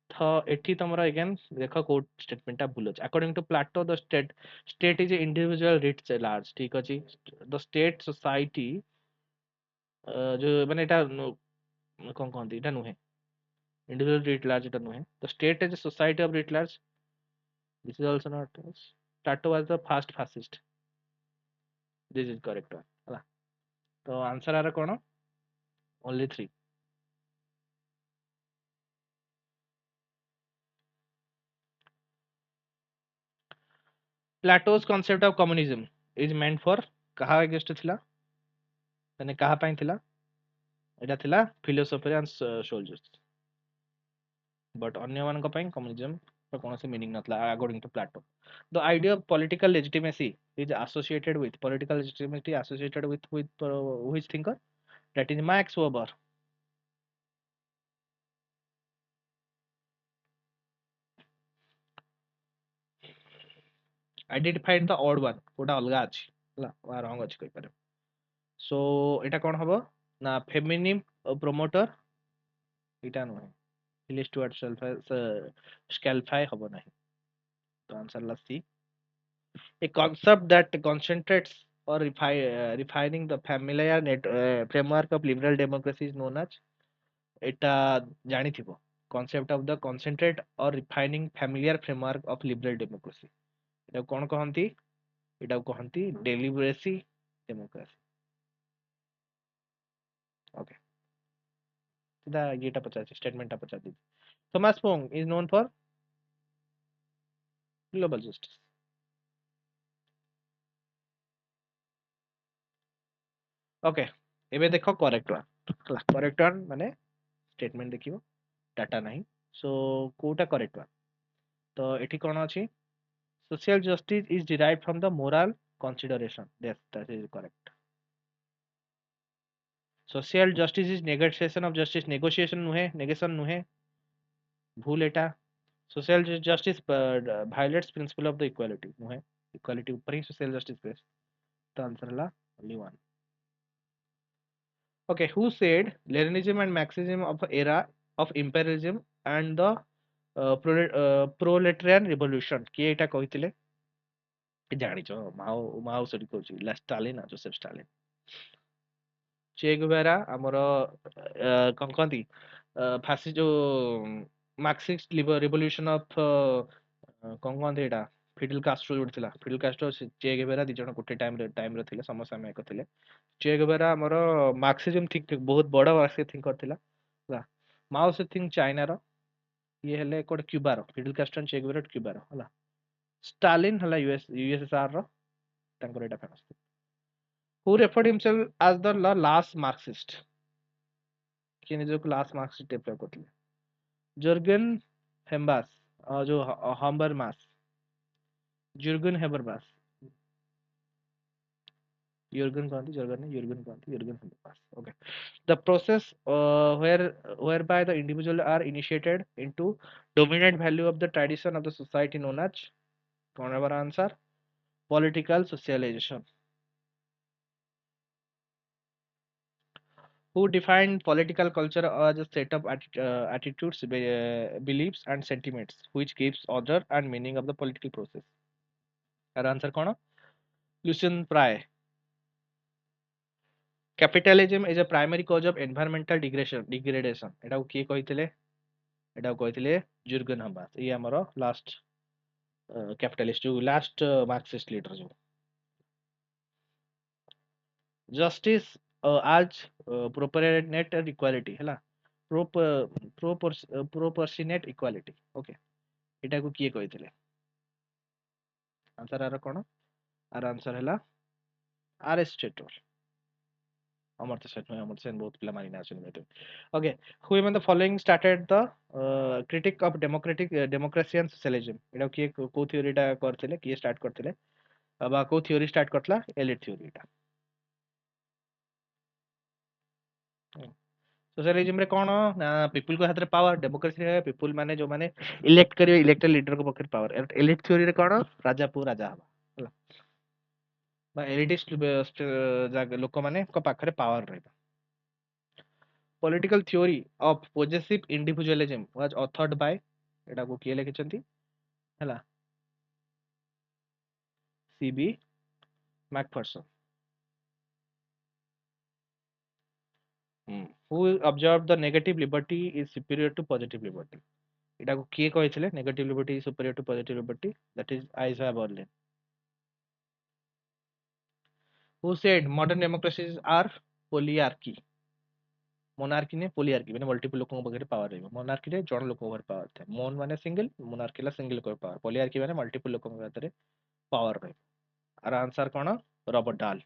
तो एठी तमरा अगेन देखो कोड स्टेटमेंट ता भूल अछि according to Plato the state is individual writ large ठीक अछि द स्टेट सोसाइटी जो माने एटा कौन कहती एटा नुहे individual writ large এটা নুহে the state as a society of writ large this is also not Plato was the first fascist this is correct one ହେଲା ତ answer ଆର କଣ only 3 Plato's concept of communism is meant for କାହା against ଥିଲା ମାନେ କାହା ପାଇଁ ଥିଲା ଏଟା ଥିଲା philosopher and soldiers but ଅନ୍ୟ ମାନଙ୍କ ପାଇଁ communism ର କୌଣସି meaning ନଥିଲା according to Plato the idea of political legitimacy is associated with political legitimacy associated with which thinker that is Max Weber identified the odd one কোটা ଅଲଗା ଅଛି ହେଲା ବା ରଙ୍ଗ ଅଛି କହିପାରିବ ସୋ ଏଟା କଣ ହବ ନା ଫେମିନିମ୍ ପ୍ରୋମୋଟର ଏଟା ନୁହେଁ ଇଲିଷ୍ଟୁଆର୍ଟ ସ୍କାଲଫାଇ ହବ ନାହିଁ ତ आंसर ହେଲା सी a concept that concentrates or refining the familiar framework of liberal democracy is known as এটা ଜାଣିଥିବ concept of the concentrate or refining familiar framework of liberal democracy এটা କଣ କହନ୍ତି ଏଟାକୁ କହନ୍ତି ଡେଲିବରେସି ଡେମୋକ୍ରାସି ओके सीधा येटा पचास स्टेटमेंट पचास दी थॉमस पोंग is known for global justice okay एबे देखो करेक्ट वन करेक्ट वन माने स्टेटमेंट देखियो डाटा नहीं सो कोटा करेक्ट वन तो एठी कोन अछि social justice is derived from the moral consideration that is correct social justice is negotiation of justice negotiation नुहे नेगेशन नुहे भूल एटा social justice violates principle of the equality नुहे इक्वालिटी ऊपर ही सोशल जस्टिस बेस तो आंसर ला only one okay who said Leninism and Marxism of era of imperialism and the proletarian revolution କିଏ ଏଟା କହିଥିଲେ ଜାଣିଛ ମାଓ ମାଓ ସେଠି କହୁଛି ଷ୍ଟାଲିନ ଜୋସେଫ ଷ୍ଟାଲିନ ଚେ ଗୁଭେରା ଆମର କଣ କହନ୍ତି ଫାସି ଯୋଉ ମାର୍କ୍ସିଷ୍ଟ ରିଭଲ୍ୟୁସନ ଅଫ କଣ କହନ୍ତି ଏଇଟା ଫିଡେଲ କାଷ୍ଟ୍ରୋ ଯୋଉଠି ଥିଲା ଫିଡେଲ କାଷ୍ଟ୍ରୋ ଚେ ଗୁଭେରା ଦି ଜଣ ଗୋଟେ ଟାଇମରେ ଥିଲେ ସମସାମୟିକ ଥିଲେ ଚେ ଗୁଭେରା ଆମର ମାର୍କ୍ସିଜମ ବହୁତ ବଡ ମାର୍କ୍ସିଷ୍ଟ ଥିଙ୍କର ଥିଲା ହେଲା ମାଓ ସେ ଥିଙ୍ଗ ଚାଇନାର ଇଏ ହେଲେ କୋଟେ କ୍ୟୁବାର ଫିଡେଲ କାଷ୍ଟ୍ରୋ ଚେ ଗୁଭେରା କ୍ୟୁବାର ହେଲା ଷ୍ଟାଲିନ ହେଲା ୟୁଏସଏସଆର ର ତାଙ୍କର ଏଇଟା famous who referred himself as the last Marxist କିଏ ନିଜକୁ ଲାଷ୍ଟ ମାର୍କ୍ସିଷ୍ଟ ଡେଭଲପ କରିଥିଲେ ଜର୍ଗେନ ହେମ୍ବାସ ଯୋଉ ହମ୍ବରମାସ ଜୁର୍ଗେନ ହେବରମାସ यूर्गन कौन थी जर्गन ने यूर्गन कौन थी Jürgen Habermas okay the process whereby the individual are initiated into dominant value of the tradition of the society known as कौन है हमारा answer political socialization who defined political culture as a set of attitudes beliefs and sentiments which gives order and meaning of the political process यार answer कौन Lucian प्राय capitalism is a primary cause of environmental degradation एटा किए कहिथिले एटा कहिथिले Jurgen हम्बास ये हमरो last capitalist जो last Marxist leader जो justice आज प्रोपोर्शनेट इक्वालिटी हैला प्रोपोर्शनेट इक्वालिटी ओके एटा को किए कहिथिले आंसर आर कोन आर आंसर हैला एरिस्टोटल अमर्त्य सेन अमर्त्य सेन बहुत पिला मानिना आछन okay who even the following started the critic of democratic democracy and socialism एटा किए को थ्योरी टा करथिले किए स्टार्ट करथिले बा को थ्योरी स्टार्ट करथला एलिट थ्योरी टा सोशलिज्म रे कौन ना पीपल को हाथ रे पावर, डेमोक्रेसी रे पीपल माने जो माने इलेक्ट करिवे, इलेक्टेड लीडर को पकड़ पावर, एलिट थ्योरी रे कौन राजा पु राजा हवा ହେଲା बा एलिटिस्ट लोक माने को पाखरे पावर रहबा। Political theory of possessive individualism was authored by, एटा को किए लिखिसंती हैला C B Macpherson. Who observe the negative liberty is superior to positive liberty, एटा को किए कहिथिले negative liberty is superior to positive liberty, that is Isaiah Berlin. Who said modern democracies are polyarchy, monarchy ने पोलियार्की माने multiple लोगों के पाखरे power रहबो, मोनार्की रे जण लोक पर पावर थे, मोन माने सिंगल, मोनार्की ला सिंगल को पावर, पोलियार्की माने मल्टीपल लोगों के हाथ रे पावर रहबो। आर आंसर कोन रॉबर्ट डाल।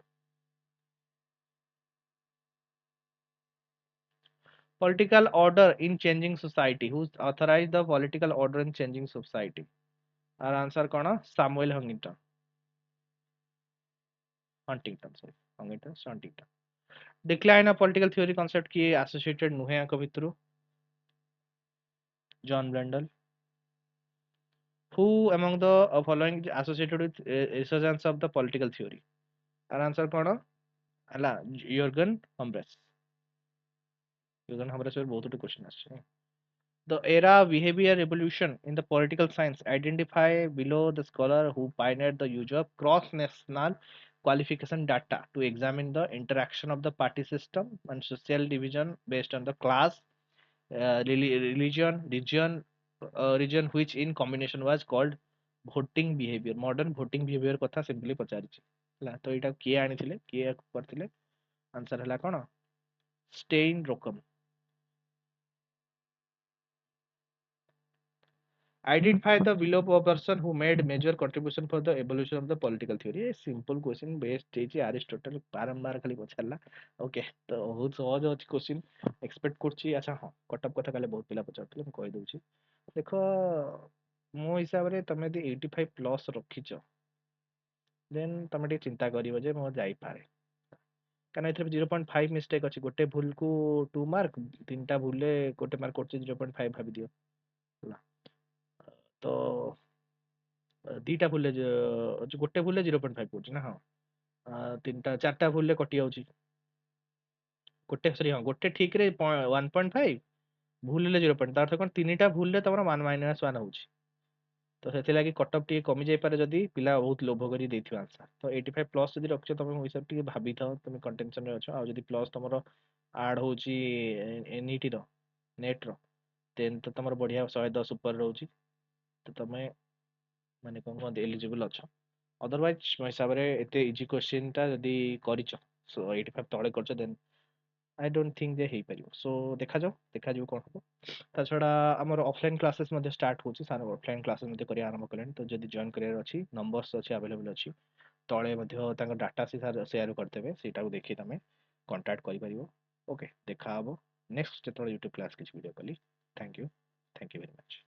Political order in changing society, who authorized the political order in changing society? Our answer कौन Samuel Huntington, Huntington sorry, Huntington. Decline of political theory concept की associated नुहे आंक भितरु John Blundell. Who among the following associated with resurgence of the political theory? Our answer कौन हला Jürgen Habermas. Jürgen Habermas पर बहुत question आछे। The era behavior revolution in the political science identify below the scholar who pioneered the use of cross-national qualification data to examine the interaction of the party system and social division based on the class, religion, region which in combination was called voting behavior. Modern voting behavior कथा simply पचारिछि ହେଲା तो एटा किए आनिथिले किए करथिले answer हला कोन स्टेइन रोकम। Identify the below person who made major contribution for the evolution of the political theory. A simple question based ହେଇଛି Aristotle ବାରମ୍ବାର ଖାଲି ପଚାରିଲା। ଓକେ ତ ବହୁତ ସହଜ ଅଛି क्वेश्चन ଏକ୍ସପେକ୍ଟ କରୁଛି। ଆଚ୍ଛା ହଁ କଟଅଫ କଥା କାଲି ବହୁତ ପିଲା ପଚାରୁଥିଲେ ମୁଁ କହିଦଉଛି। ଦେଖ ମୋ ହିସାବରେ ତମେ ଯଦି 85 ପ୍ଲସ୍ ରଖିଛ ଦେନ୍ ତମେ ଟିକେ ଚିନ୍ତା କରିବ ଯେ ମୁଁ ଯାଇପାରେ, କାରଣ ଏଥିରେ 0.5 ମିଷ୍ଟେକ୍ ଅଛି, ଗୋଟେ ଭୁଲକୁ 2 ମାର୍କ, ତିନିଟା ଭୁଲରେ ଗୋଟେ ମାର୍କ କରୁଛି 0.5 ଭାବିଦିଅ ହେଲା। ତ ଦିଟା ଭୁଲରେ ଗୋଟେ ଭୁଲରେ 0.5 କରୁଛି ନା, ହଁ ତିନିଟା ଚାରିଟା ଭୁଲରେ କଟି ଯାଉଛି, ଗୋଟେ ସରି ହଁ ଗୋଟେ ଠିକରେ 1.5 ଭୁଲ ହେଲେ 0. ତା ଅର୍ଥ କ'ଣ ତିନିଟା ଭୁଲରେ ତମର 1 - 1 ହଉଛି, ତ ସେଥିଲାଗି କଟଅଫ ଟିକେ କମି ଯାଇପାରେ ଯଦି ପିଲା ବହୁତ ଲୋଭ କରି ଦେଇଥିବ ଆନ୍ସର। ତ 85 ପ୍ଲସ୍ ଯଦି ରଖିଛ ତମେ ମୋ ହିସାବରେ ଟିକେ ଭାବିଥାଅ ତମେ କଣ୍ଟେନସନରେ ଅଛ, ଆଉ ଯଦି ପ୍ଲସ୍ ତମର ଆଡ୍ ହଉଛି ଏନ୍ଇଟିର ନେଟ୍ର ଦେନ୍ ତ ତମର ବଢିଆ 110 ଉପରେ ରହୁଛି, ତ ତମେ ମାନେ କ'ଣ କୁହନ୍ତି ଏଲିଜିବଲ ଅଛ। ଅଦରୱାଇଜ ମୋ ହିସାବରେ ଏତେ ଇଜି କ୍ୱେଶ୍ଚିନ୍ଟା ଯଦି କରିଛ 85 ତଳେ କରିଛ ଦେନ୍ ଆଇ ଡୋଣ୍ଟ ଥିଙ୍କ ଯେ ହେଇପାରିବ। ସୋ ଦେଖାଯିବ କ'ଣ ହବ। ତା ଛଡ଼ା ଆମର ଅଫଲାଇନ୍ କ୍ଲାसेସ୍ ମଧ୍ୟ ଷ୍ଟାର୍ଟ ହେଉଛି, ସାର୍ ଅଫଲାଇନ୍ କ୍ଲାସେସ୍ ମଧ୍ୟ କରିବା ଆରମ୍ଭ କଲେଣି, ତ ଯଦି ଜଏନ୍ କରିବାର ଅଛି ନମ୍ବର୍ସ ଅଛି ଆଭେଲେବଲ୍ ଅଛି, ତଳେ ମଧ୍ୟ ତାଙ୍କ ଡାଟା ସେୟାର କରିଦେବେ, ସେଇଟାକୁ ଦେଖି ତମେ କଣ୍ଟାକ୍ଟ କରିପାରିବ। ଓକେ ଦେଖା ହବ ନେକ୍ସଟ ଯେତେବେଳେ ୟୁଟ୍ୟୁବ କ୍ଲାସ୍ କିଛି ଭିଡ଼ିଓ କଲି। Thank you very much.